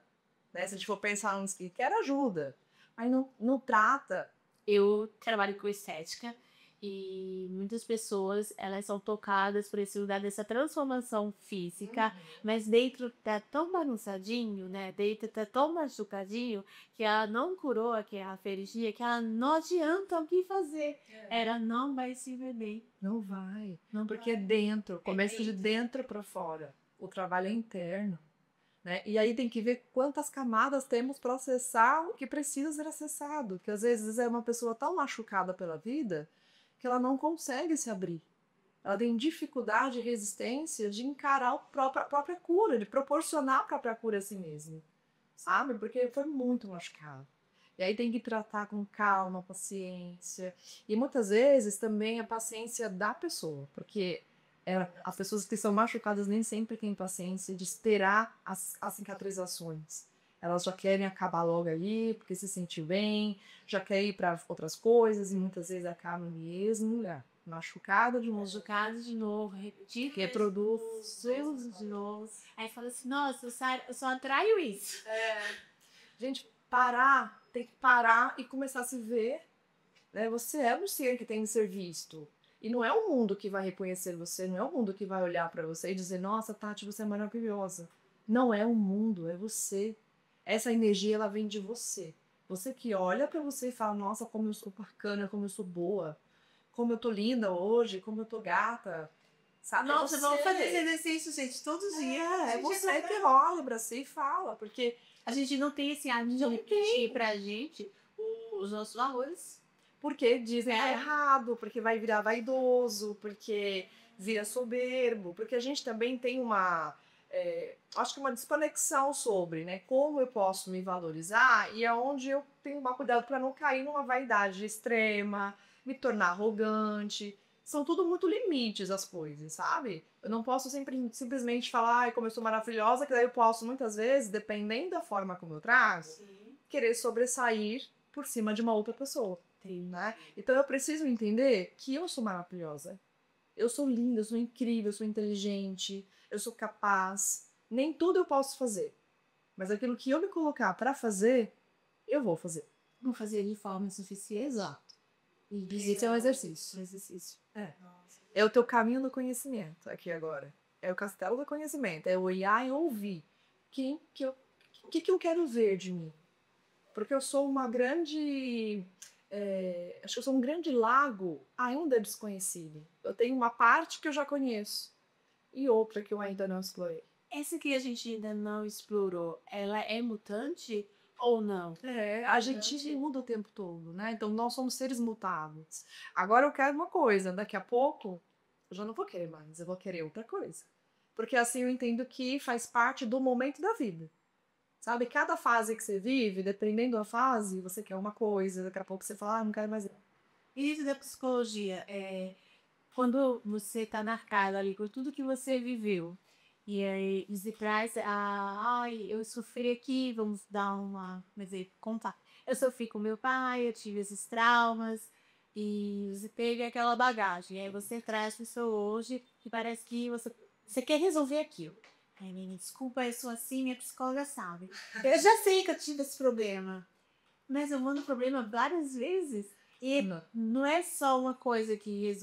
Né? Se a gente for pensar no skincare, ajuda. Mas não trata.
Eu trabalho com estética e muitas pessoas, elas são tocadas por esse lugar dessa transformação física, mas dentro tá tão bagunçadinho, né? Dentro tá tão machucadinho que ela não curou aquela ferida, que ela não adianta o que fazer. Ela não vai se ver bem.
Não vai.
Não
Porque é
vai.
dentro. Começa de dentro para fora. O trabalho é interno. Né? E aí tem que ver quantas camadas temos para acessar o que precisa ser acessado. Que às vezes é uma pessoa tão machucada pela vida que ela não consegue se abrir. Ela tem dificuldade e resistência de encarar a própria cura, de proporcionar a própria cura a si mesma. Sabe? Porque foi muito machucado. E aí tem que tratar com calma, paciência. E muitas vezes também a paciência da pessoa, porque as pessoas que são machucadas nem sempre têm paciência de esperar as cicatrizações. Elas já querem acabar logo ali, porque se sentir bem, já quer ir para outras coisas e muitas vezes acaba mesmo machucada de novo.
Machucado de novo, repetir.
Que é produto.
De novo. Aí fala assim, nossa, eu só atraio isso.
Gente, tem que parar e começar a se ver. Né? Você é um ser que tem que ser visto. E não é o mundo que vai reconhecer você, não é o mundo que vai olhar para você e dizer, nossa, Tati, você é maravilhosa. Não é o mundo, é você. Essa energia, ela vem de você. Você que olha para você e fala, nossa, como eu sou bacana, como eu sou boa, como eu tô linda hoje, como eu tô gata. Sabe?
Nossa, vamos fazer esse
você.
exercício, gente, todos os dias.
É você que olha pra si e fala, porque
A gente não tem esse hábito de repetir pra gente os nossos valores.
porque dizem é errado, porque vai virar vaidoso, porque vira soberbo, porque a gente também tem acho que uma desconexão sobre, né, como eu posso me valorizar e aonde eu tenho que tomar cuidado para não cair numa vaidade extrema, me tornar arrogante. São tudo muito limites as coisas, sabe? Eu não posso simplesmente falar, ai, como eu sou maravilhosa, que daí eu posso muitas vezes, dependendo da forma como eu trago, querer sobressair por cima de uma outra pessoa. Né? Então eu preciso entender que eu sou maravilhosa. Eu sou linda, eu sou incrível, eu sou inteligente, eu sou capaz. Nem tudo eu posso fazer. Mas aquilo que eu me colocar para fazer, eu vou fazer.
Não fazer de forma suficiente.
Exato.
E
Isso é um exercício. É o teu caminho do conhecimento aqui agora. É o castelo do conhecimento. É olhar e ouvir. O que eu quero ver de mim? Porque eu sou uma grande. Acho que eu sou um grande lago ainda desconhecido. Eu tenho uma parte que eu já conheço e outra que eu ainda não explorei.
Essa que a gente ainda não explorou, ela é mutante ou não?
A gente muda o tempo todo, né? Então nós somos seres mutáveis. Agora eu quero uma coisa, daqui a pouco eu já não vou querer mais, eu vou querer outra coisa. Porque assim eu entendo que faz parte do momento da vida. Sabe, cada fase que você vive, dependendo da fase, você quer uma coisa, daqui a pouco você fala, não quero mais.
E dentro da psicologia, quando você está marcado ali com tudo que você viveu, E aí, dizer pra essa, ai, eu sofri aqui, vamos dar uma, mas aí, contar. Eu sofri com meu pai, eu tive esses traumas, e você teve aquela bagagem. Aí você traz isso hoje e parece que você quer resolver aquilo. Aí, me desculpa, eu sou assim, minha psicóloga sabe. Eu já sei que eu tive esse problema, mas eu vou no problema várias vezes. E
Não.
não é só uma coisa que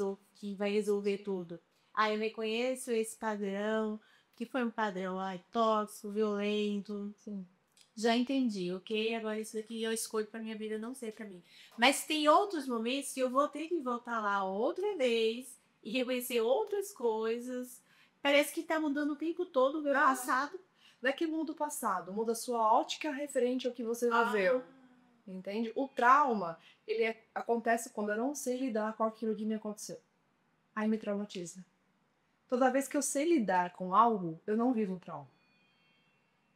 vai resolver tudo. Ah, eu reconheço esse padrão, que foi um padrão tóxico, violento.
Sim.
Já entendi, ok? Agora isso daqui eu escolho pra minha vida não ser pra mim. Mas tem outros momentos que eu vou ter que voltar lá outra vez e reconhecer outras coisas. Parece que tá mudando o tempo todo o meu passado.
Não é que muda o passado, muda a sua ótica referente ao que você viveu. Entende? O trauma, acontece quando eu não sei lidar com aquilo que me aconteceu. Aí me traumatiza. Toda vez que eu sei lidar com algo, eu não vivo o trauma.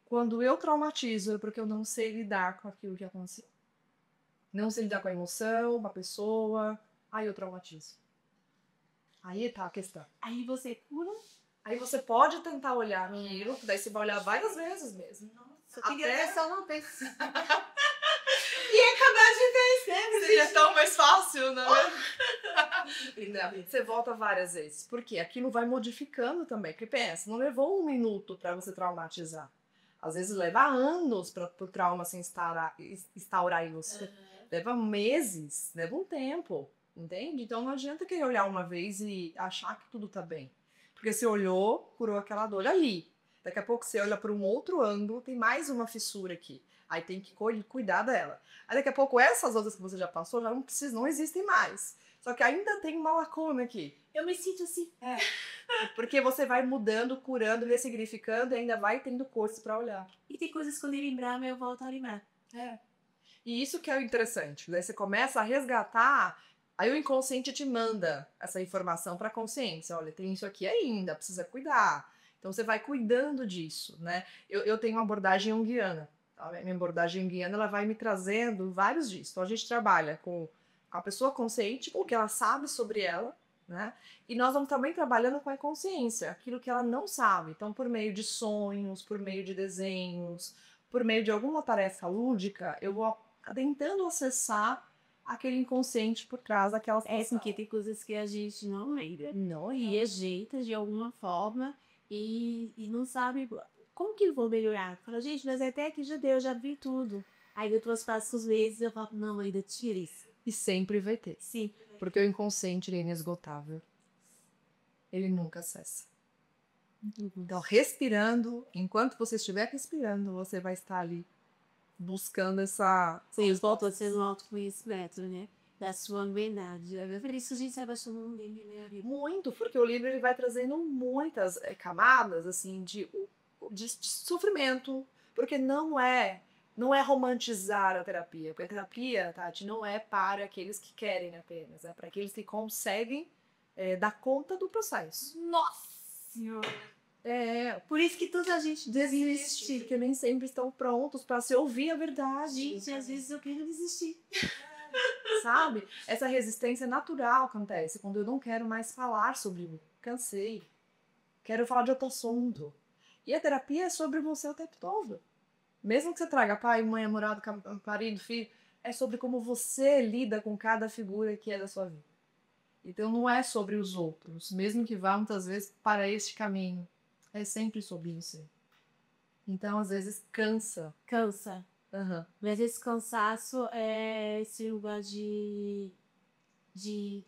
Quando eu traumatizo, é porque eu não sei lidar com aquilo que aconteceu. Não sei lidar com a emoção, com a pessoa, aí eu traumatizo. Aí tá a questão.
Aí você cura.
Aí você pode tentar olhar aquilo, daí você vai olhar várias vezes mesmo.
Nossa, que
Até
só não pensa. E acabar de vez, né?
seria tão mais fácil, né? E não, você volta várias vezes. Porque aquilo vai modificando também. Porque pensa, não levou 1 minuto para você traumatizar. Às vezes leva anos para o trauma se instaurar em você. Leva meses, leva um tempo. Entende? Então não adianta querer olhar uma vez e achar que tudo tá bem. Porque você olhou, curou aquela dor ali. Daqui a pouco você olha para um outro ângulo, tem mais uma fissura aqui. Aí tem que cuidar dela. Aí daqui a pouco essas outras que você já passou já não existem mais. Só que ainda tem uma lacuna aqui.
Eu me sinto assim.
Porque você vai mudando, curando, ressignificando e ainda vai tendo coisas para olhar.
E tem coisas que eu nem lembrava, eu volto a lembrar.
E isso que é o interessante. Daí você começa a resgatar, aí o inconsciente te manda essa informação para a consciência. Olha, tem isso aqui ainda, precisa cuidar. Então você vai cuidando disso, né? Eu tenho uma abordagem junguiana. A minha abordagem junguiana, ela vai me trazendo vários disso. Então a gente trabalha com a pessoa consciente, o que ela sabe sobre ela, né? E nós vamos também trabalhando com a consciência, aquilo que ela não sabe. Então, por meio de sonhos, por meio de desenhos, por meio de alguma tarefa lúdica, eu vou tentando acessar aquele inconsciente por trás daquela
É porque tem coisas que a gente não lembra.
Não,
E rejeita de alguma forma e não sabe como que eu vou melhorar. Fala, gente, mas até que já deu, já vi tudo. Aí depois passo os meses e eu falo, não, ainda tira isso.
E sempre vai ter.
Sim.
Porque o inconsciente ele é inesgotável. Ele nunca cessa. Então, respirando, enquanto você estiver respirando, você vai estar ali buscando essa.
Sim, volta a ser um autoconhecimento, né? Da sua verdade. É por isso que a gente sai bastante um livro, né?
Muito, porque o livro ele vai trazendo muitas camadas assim de sofrimento, porque não é romantizar a terapia, porque a terapia, Tati, não é para aqueles que querem apenas, é para aqueles que conseguem dar conta do processo.
Nossa Senhora!
É,
Por isso que toda a gente desiste.
porque nem sempre estão prontos para se ouvir a verdade.
Gente, às vezes eu quero desistir.
Sabe? Essa resistência natural acontece quando eu não quero mais falar sobre mim. Cansei. Quero falar de outro assunto. E a terapia é sobre você o tempo todo. Mesmo que você traga pai, mãe, namorado, marido, filho, é sobre como você lida com cada figura que é da sua vida. Então não é sobre os outros, mesmo que vá muitas vezes para este caminho. É sempre sobre você. Então às vezes cansa.
Cansa.
Uhum.
Mas esse cansaço é esse lugar de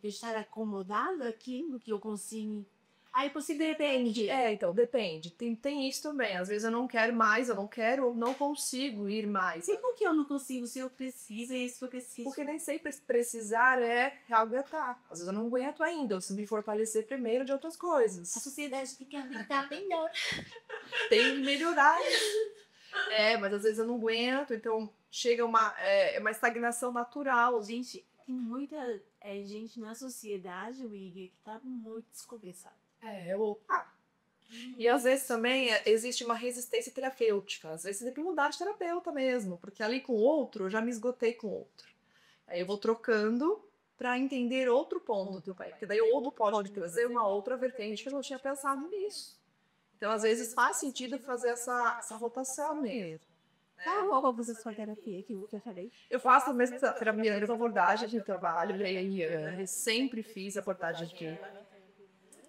estar acomodada aquilo que eu consigo. Aí você depende.
Então, depende. Tem isso também. Às vezes eu não quero mais, eu não quero, não consigo ir mais.
E por que eu não consigo se eu preciso e isso eu preciso?
Porque nem sempre precisar é aguentar. Às vezes eu não aguento ainda, eu preciso me fortalecer primeiro de outras
A
coisas.
sociedade tem que aguentar melhor.
Tem que melhorar. Mas às vezes eu não aguento, então chega uma estagnação natural.
Gente, tem muita gente na sociedade, Wiggy, que tá muito desconversada.
E às vezes também existe uma resistência terapêutica. Às vezes você tem que mudar de terapeuta mesmo, porque ali com o outro eu já me esgotei com o outro. Aí eu vou trocando para entender outro ponto do pai, porque daí o outro pode trazer uma outra vertente que eu não tinha pensado nisso. Então, às vezes, faz sentido fazer essa rotação mesmo.
Qual você sua terapia que eu falei?
Eu faço a mesma terapia, a mesma abordagem de trabalho, e aí sempre fiz abordagem de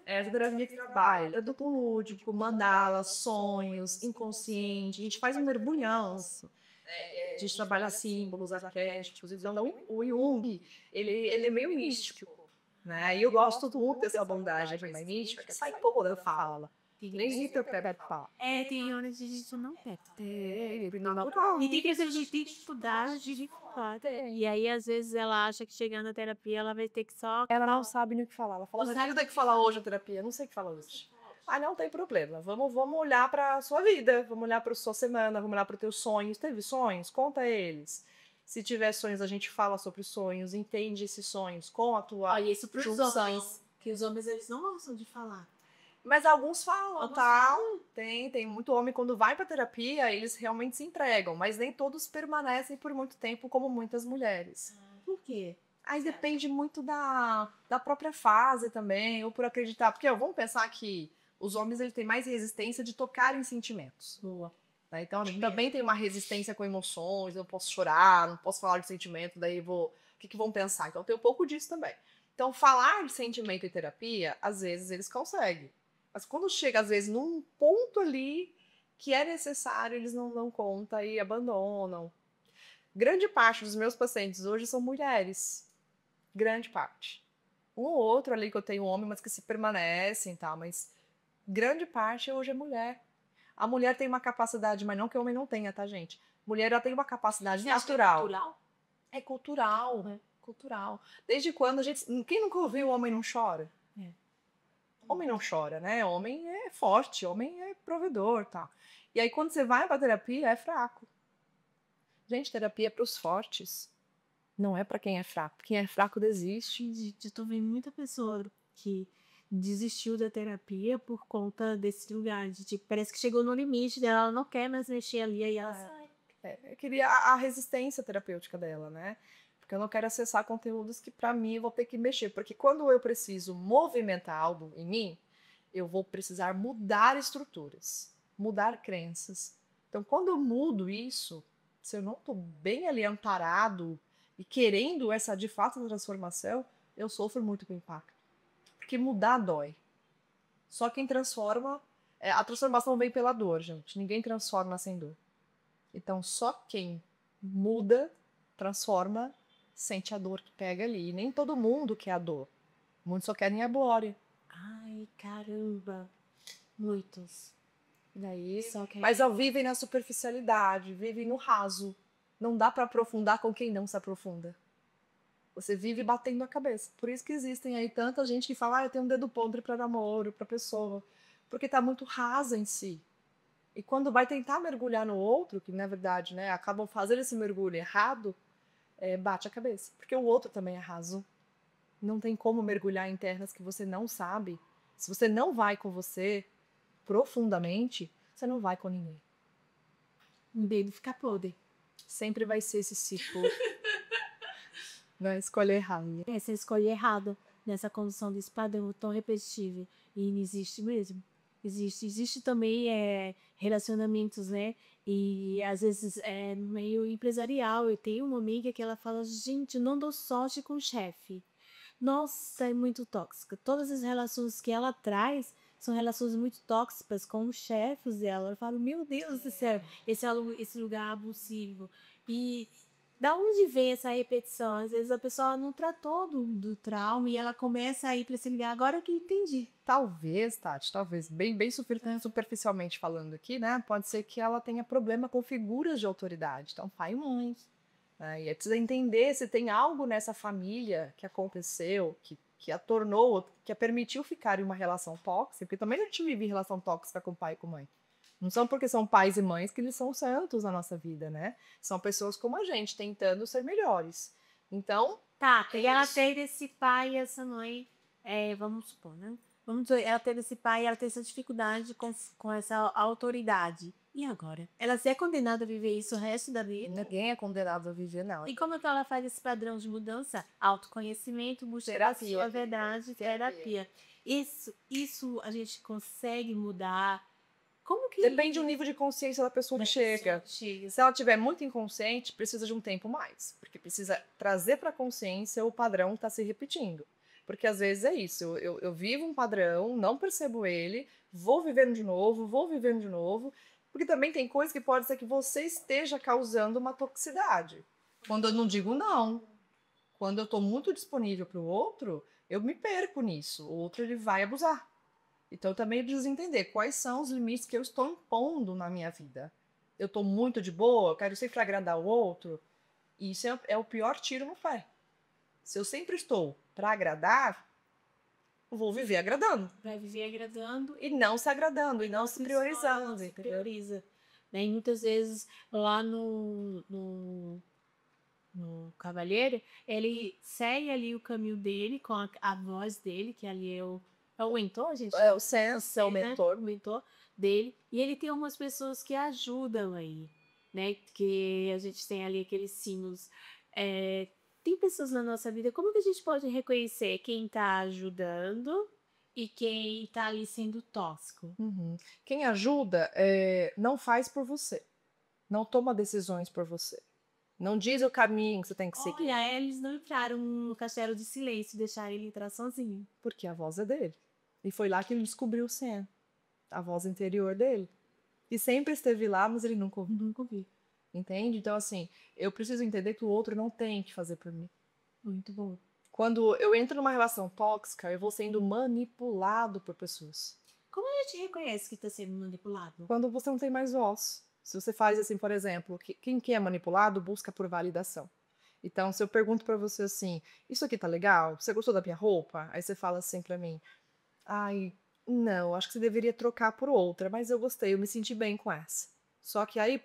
essa terapia de trabalho, é do lúdico, mandala, sonhos, inconsciente, a gente faz um mergulhão, a gente trabalha símbolos, arquétipos, então o Jung, ele é meio místico, né? E eu gosto muito dessa abordagem mais mística, que sai um pouco da fala. Nem Rita Pepe fala.
Tem horas de a gente não quer.
Natural.
E tem que a gente tem que estudar, de fato. E aí, às vezes, ela acha que chegando na terapia, ela vai ter que só.
Ela não sabe nem o que falar. Ela fala, não tem que falar hoje a terapia, não sei o que falar hoje. Ah, não tem problema. Vamos olhar para a sua vida, vamos olhar para a sua semana, vamos olhar para os teus sonhos. Teve sonhos? Conta eles. Se tiver sonhos, a gente fala sobre os sonhos, entende esses sonhos com a tua
Olha, isso para os
junção.
homens. Que os homens, eles não gostam de falar.
Mas alguns falam, tá? Tem muito homem, quando vai pra terapia, eles realmente se entregam, mas nem todos permanecem por muito tempo, como muitas mulheres.
Por quê?
Aí depende muito da própria fase também, ou por acreditar. Porque, ó, vamos pensar que os homens eles têm mais resistência de tocar em sentimentos.
Boa.
Né? Então, também tem uma resistência com emoções, eu não posso chorar, não posso falar de sentimento, daí vou. O que vão pensar? Então, tem um pouco disso também. Então, falar de sentimento em terapia, às vezes eles conseguem. Mas quando chega, às vezes, num ponto ali que é necessário, eles não dão conta e abandonam. Grande parte dos meus pacientes hoje são mulheres. Grande parte. Um ou outro ali que eu tenho homem, mas que se permanecem, tá? Mas grande parte hoje é mulher. A mulher tem uma capacidade, mas não que o homem não tenha, tá, gente? Mulher ela tem uma capacidade natural.
Cultural?
É cultural, cultural. Desde quando a gente. Quem nunca ouviu o homem não chora? Homem não chora, né? Homem é forte, homem é provedor, tá? E aí quando você vai pra terapia, é fraco. Gente, terapia é pros fortes. Não é pra quem é fraco. Quem é fraco desiste.
Eu tô vendo muita pessoa que desistiu da terapia por conta desse lugar. De, tipo, parece que chegou no limite dela, ela não quer mais mexer ali, aí ela sai.
Eu queria a resistência terapêutica dela, né? Porque eu não quero acessar conteúdos que pra mim eu vou ter que mexer. Porque quando eu preciso movimentar algo em mim, eu vou precisar mudar estruturas, mudar crenças. Então, quando eu mudo isso, se eu não estou bem ali amparado e querendo essa de fato transformação, eu sofro muito com o impacto. Porque mudar dói. Só quem transforma. A transformação vem pela dor, gente. Ninguém transforma sem dor. Então, só quem muda, transforma, sente a dor que pega ali. E nem todo mundo quer a dor. Muitos só querem a glória.
Ai, caramba. Muitos.
Daí, mas vivem na superficialidade, vivem no raso. Não dá para aprofundar com quem não se aprofunda. Você vive batendo a cabeça. Por isso que existem aí tanta gente que fala, eu tenho um dedo podre para namoro, para pessoa. Porque tá muito rasa em si. E quando vai tentar mergulhar no outro, que na verdade, né, acabam fazendo esse mergulho errado, bate a cabeça. Porque o outro também é raso. Não tem como mergulhar em terras que você não sabe. Se você não vai com você profundamente, você não vai com ninguém.
O dedo fica podre.
Sempre vai ser esse ciclo. Vai escolher errado.
Você escolhe errado nessa condução desse padrão tão repetitivo. E não existe mesmo. Existe também relacionamentos, né? E às vezes é no meio empresarial. Eu tenho uma amiga que ela fala, gente, eu não dou sorte com o chefe. Nossa, é muito tóxica. Todas as relações que ela traz são relações muito tóxicas com os chefes dela. Eu falo, meu Deus do céu, esse lugar abusivo. E da onde vem essa repetição? Às vezes a pessoa não tratou do trauma e ela começa a ir para esse lugar. Agora que eu entendi.
Talvez, Tati, bem superficialmente falando aqui, né? Pode ser que ela tenha problema com figuras de autoridade. Então, pai e mãe. Né? E é preciso entender se tem algo nessa família que aconteceu, que a tornou, que a permitiu ficar em uma relação tóxica, porque também a gente vive relação tóxica com pai e com mãe. Não são porque são pais e mães que eles são santos na nossa vida, né? São pessoas como a gente, tentando ser melhores. Então...
Tá, ela ter esse pai e essa mãe, vamos supor, né? Vamos dizer, ela ter esse pai e ela ter essa dificuldade com essa autoridade. E agora? Ela se é condenada a viver isso o resto da vida?
Ninguém é condenado a viver, não.
E como é que ela faz esse padrão de mudança? Autoconhecimento, busca
terapia.
A verdade, terapia. Isso a gente consegue mudar Como que
Depende do nível de consciência da pessoa que chega.
chega?
Se ela tiver muito inconsciente, precisa de um tempo mais, porque precisa trazer para a consciência o padrão que está se repetindo. Porque às vezes é isso, eu vivo um padrão, não percebo ele, vou vivendo de novo, porque também tem coisa que pode ser que você esteja causando uma toxicidade. Quando eu não digo não, quando eu estou muito disponível para o outro, eu me perco nisso, o outro ele vai abusar. Então, eu também preciso entender quais são os limites que eu estou impondo na minha vida. Eu estou muito de boa, eu quero sempre agradar o outro. E isso é o pior tiro no pé. Se eu sempre estou para agradar, eu vou viver agradando.
Vai viver agradando
E não se agradando, e não se priorizando.
se prioriza. Né? E muitas vezes lá no Cavalheiro, ele segue ali o caminho dele com a voz dele, que ali é o mentor, gente.
É o senso, é o
Né?
mentor.
O mentor dele. E ele tem algumas pessoas que ajudam aí, né? Que a gente tem ali aqueles símbolos. Tem pessoas na nossa vida, como que a gente pode reconhecer quem está ajudando e quem está ali sendo tóxico?
Uhum. Quem ajuda não faz por você. Não toma decisões por você. Não diz o caminho que você tem que seguir.
Olha, eles não entraram no castelo de silêncio e deixaram ele entrar sozinho.
Porque a voz é dele. E foi lá que ele descobriu o Sen, a voz interior dele. E sempre esteve lá, mas ele nunca ouviu.
Nunca vi.
Entende? Então, assim, eu preciso entender que o outro não tem que fazer por mim.
Muito bom.
Quando eu entro numa relação tóxica, eu vou sendo manipulado por pessoas.
Como a gente reconhece que está sendo manipulado?
Quando você não tem mais voz. Se você faz assim, por exemplo, quem que é manipulado busca por validação. Então, se eu pergunto pra você assim, isso aqui tá legal? Você gostou da minha roupa? Aí você fala assim pra mim, ai, não, acho que você deveria trocar por outra, mas eu gostei, eu me senti bem com essa. Só que aí,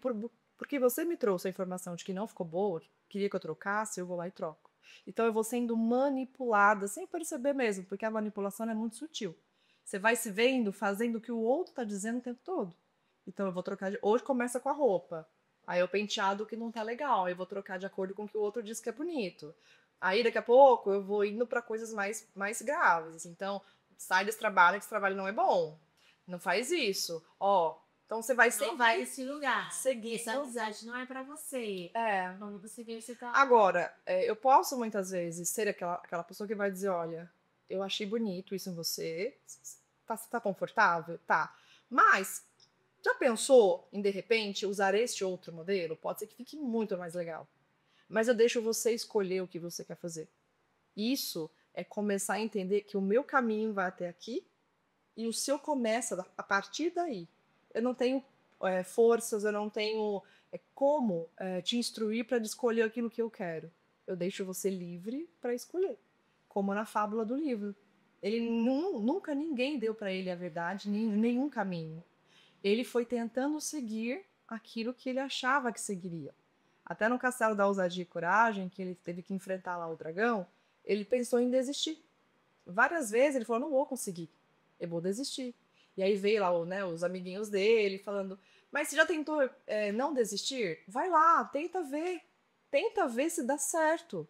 porque você me trouxe a informação de que não ficou boa, queria que eu trocasse, eu vou lá e troco. Então eu vou sendo manipulada, sem perceber mesmo, porque a manipulação é muito sutil. Você vai se vendo fazendo o que o outro está dizendo o tempo todo. Então eu vou trocar de. Hoje começa com a roupa. Aí eu penteado que não tá legal. Eu vou trocar de acordo com o que o outro diz que é bonito. Aí daqui a pouco eu vou indo para coisas mais graves. Assim. Então, sai desse trabalho, que esse trabalho não é bom. Não faz isso. Ó, então você vai sempre.
Não vai nesse lugar.
Seguir.
Essa amizade não é pra você. Quando você vê, você tá.
Agora, eu posso muitas vezes ser aquela pessoa que vai dizer: olha, eu achei bonito isso em você. Tá confortável? Tá. Mas, já pensou em, de repente, usar este outro modelo? Pode ser que fique muito mais legal. Mas eu deixo você escolher o que você quer fazer. Isso é começar a entender que o meu caminho vai até aqui e o seu começa a partir daí. Eu não tenho forças, eu não tenho como te instruir para escolher aquilo que eu quero. Eu deixo você livre para escolher, como na fábula do livro. Ele nunca ninguém deu para ele a verdade, nenhum caminho. Ele foi tentando seguir aquilo que ele achava que seguiria. Até no Castelo da Ousadia e Coragem, que ele teve que enfrentar lá o dragão, ele pensou em desistir. Várias vezes ele falou: não vou conseguir, eu vou desistir. E aí veio lá os amiguinhos dele falando: mas você já tentou não desistir? Vai lá, tenta ver se dá certo.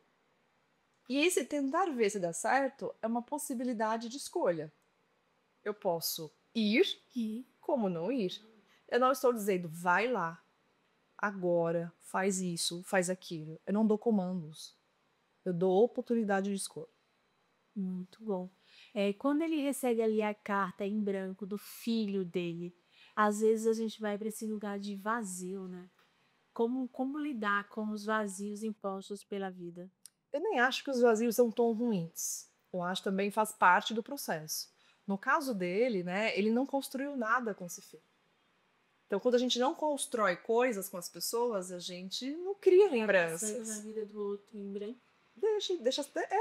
E esse tentar ver se dá certo é uma possibilidade de escolha. Eu posso ir, como não ir. Eu não estou dizendo, vai lá, agora, faz isso, faz aquilo. Eu não dou comandos. Eu dou oportunidade de escolha.
Muito bom. Quando ele recebe ali a carta em branco do filho dele, às vezes a gente vai para esse lugar de vazio, né? Como lidar com os vazios impostos pela vida?
Eu nem acho que os vazios são tão ruins. Eu acho que também faz parte do processo. No caso dele, né, ele não construiu nada com esse filho. Então, quando a gente não constrói coisas com as pessoas, a gente não cria lembranças.
Na vida do outro em branco.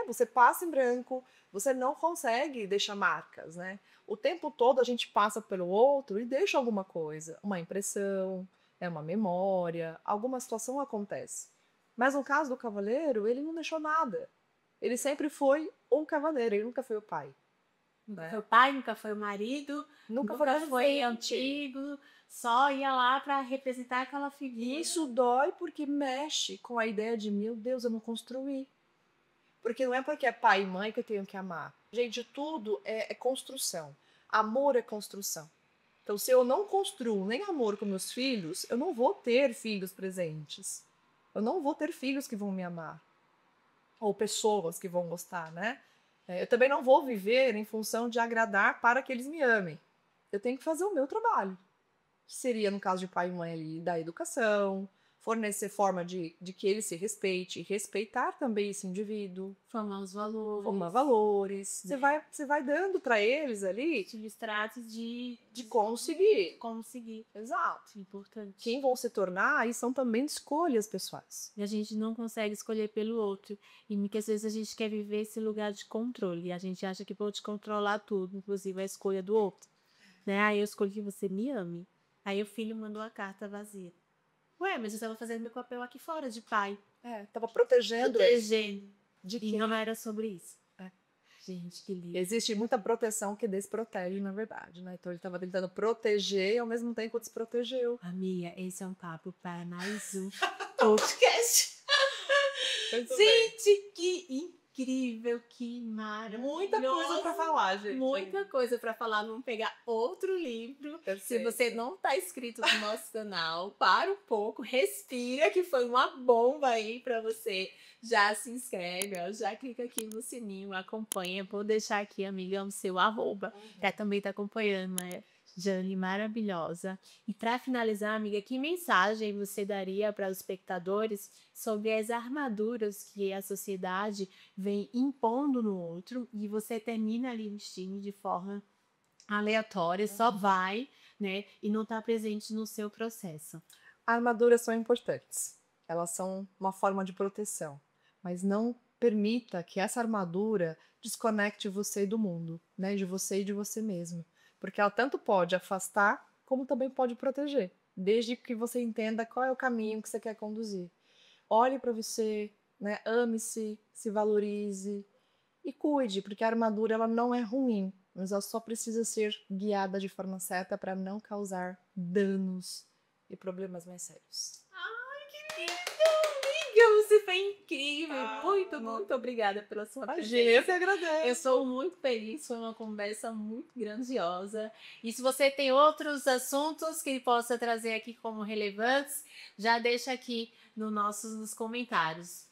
Você passa em branco, você não consegue deixar marcas, né? O tempo todo a gente passa pelo outro e deixa alguma coisa, uma impressão, uma memória, alguma situação acontece. Mas no caso do cavaleiro, ele não deixou nada. Ele sempre foi um cavaleiro, ele nunca foi o pai.
Nunca foi o pai, nunca foi o marido, nunca foi antigo, só ia lá para representar aquela figura.
E isso dói porque mexe com a ideia de, meu Deus, eu não construí. Porque não é porque é pai e mãe que eu tenho que amar. Gente, tudo é construção. Amor é construção. Então, se eu não construo nem amor com meus filhos, eu não vou ter filhos presentes. Eu não vou ter filhos que vão me amar. Ou pessoas que vão gostar, né? Eu também não vou viver em função de agradar para que eles me amem. Eu tenho que fazer o meu trabalho. Que seria, no caso de pai e mãe, ali, da educação, fornecer forma de que ele se respeite, e respeitar também esse indivíduo,
Formar os valores.
formar valores. Você vai dando para eles ali
Substratos de
de conseguir.
conseguir.
Exato.
Importante.
Quem vão se tornar, aí são também escolhas pessoais.
E a gente não consegue escolher pelo outro. E muitas vezes a gente quer viver esse lugar de controle. E a gente acha que pode controlar tudo, inclusive a escolha do outro. Né? Aí eu escolhi que você me ame. Aí o filho mandou a carta vazia. Ué, mas eu estava fazendo meu papel aqui fora de pai.
Tava protegendo ele.
Protegendo.
De
E
quê?
não era sobre isso. Gente, que lindo.
Existe muita proteção que desprotege, na verdade, né? Então ele estava tentando proteger e ao mesmo tempo desprotegeu.
Amiga, esse é um papo para mais um podcast.
Muito bem.
Gente, que incrível, que maravilhoso.
Muita coisa para falar, gente.
Muita coisa para falar. Vamos pegar outro livro. Se
Perfeito.
você não está inscrito no nosso canal, para um pouco, respira, que foi uma bomba aí para você. Já se inscreve, ó, já clica aqui no sininho, acompanha. Vou deixar aqui, amiga, o seu arroba, para também estar acompanhando, né? Jane, maravilhosa. E para finalizar, amiga, que mensagem você daria para os espectadores sobre as armaduras que a sociedade vem impondo no outro e você termina ali o destino de forma aleatória, só vai, né? E não está presente no seu processo.
Armaduras são importantes. Elas são uma forma de proteção. Mas não permita que essa armadura desconecte você do mundo, né? De você e de você mesmo. Porque ela tanto pode afastar, como também pode proteger. Desde que você entenda qual é o caminho que você quer conduzir. Olhe para você, né? Ame-se, se valorize e cuide, porque a armadura ela não é ruim, mas ela só precisa ser guiada de forma certa para não causar danos e problemas mais sérios.
Amiga, você foi incrível. Muito obrigada pela sua
Imagina, eu que
presença.
agradeço.
Eu sou muito feliz, foi uma conversa muito grandiosa. E se você tem outros assuntos que possa trazer aqui como relevantes, já deixa aqui nos comentários.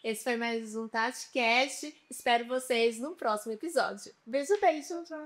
Esse foi mais um TatiCast. Espero vocês no próximo episódio. Beijo, beijo.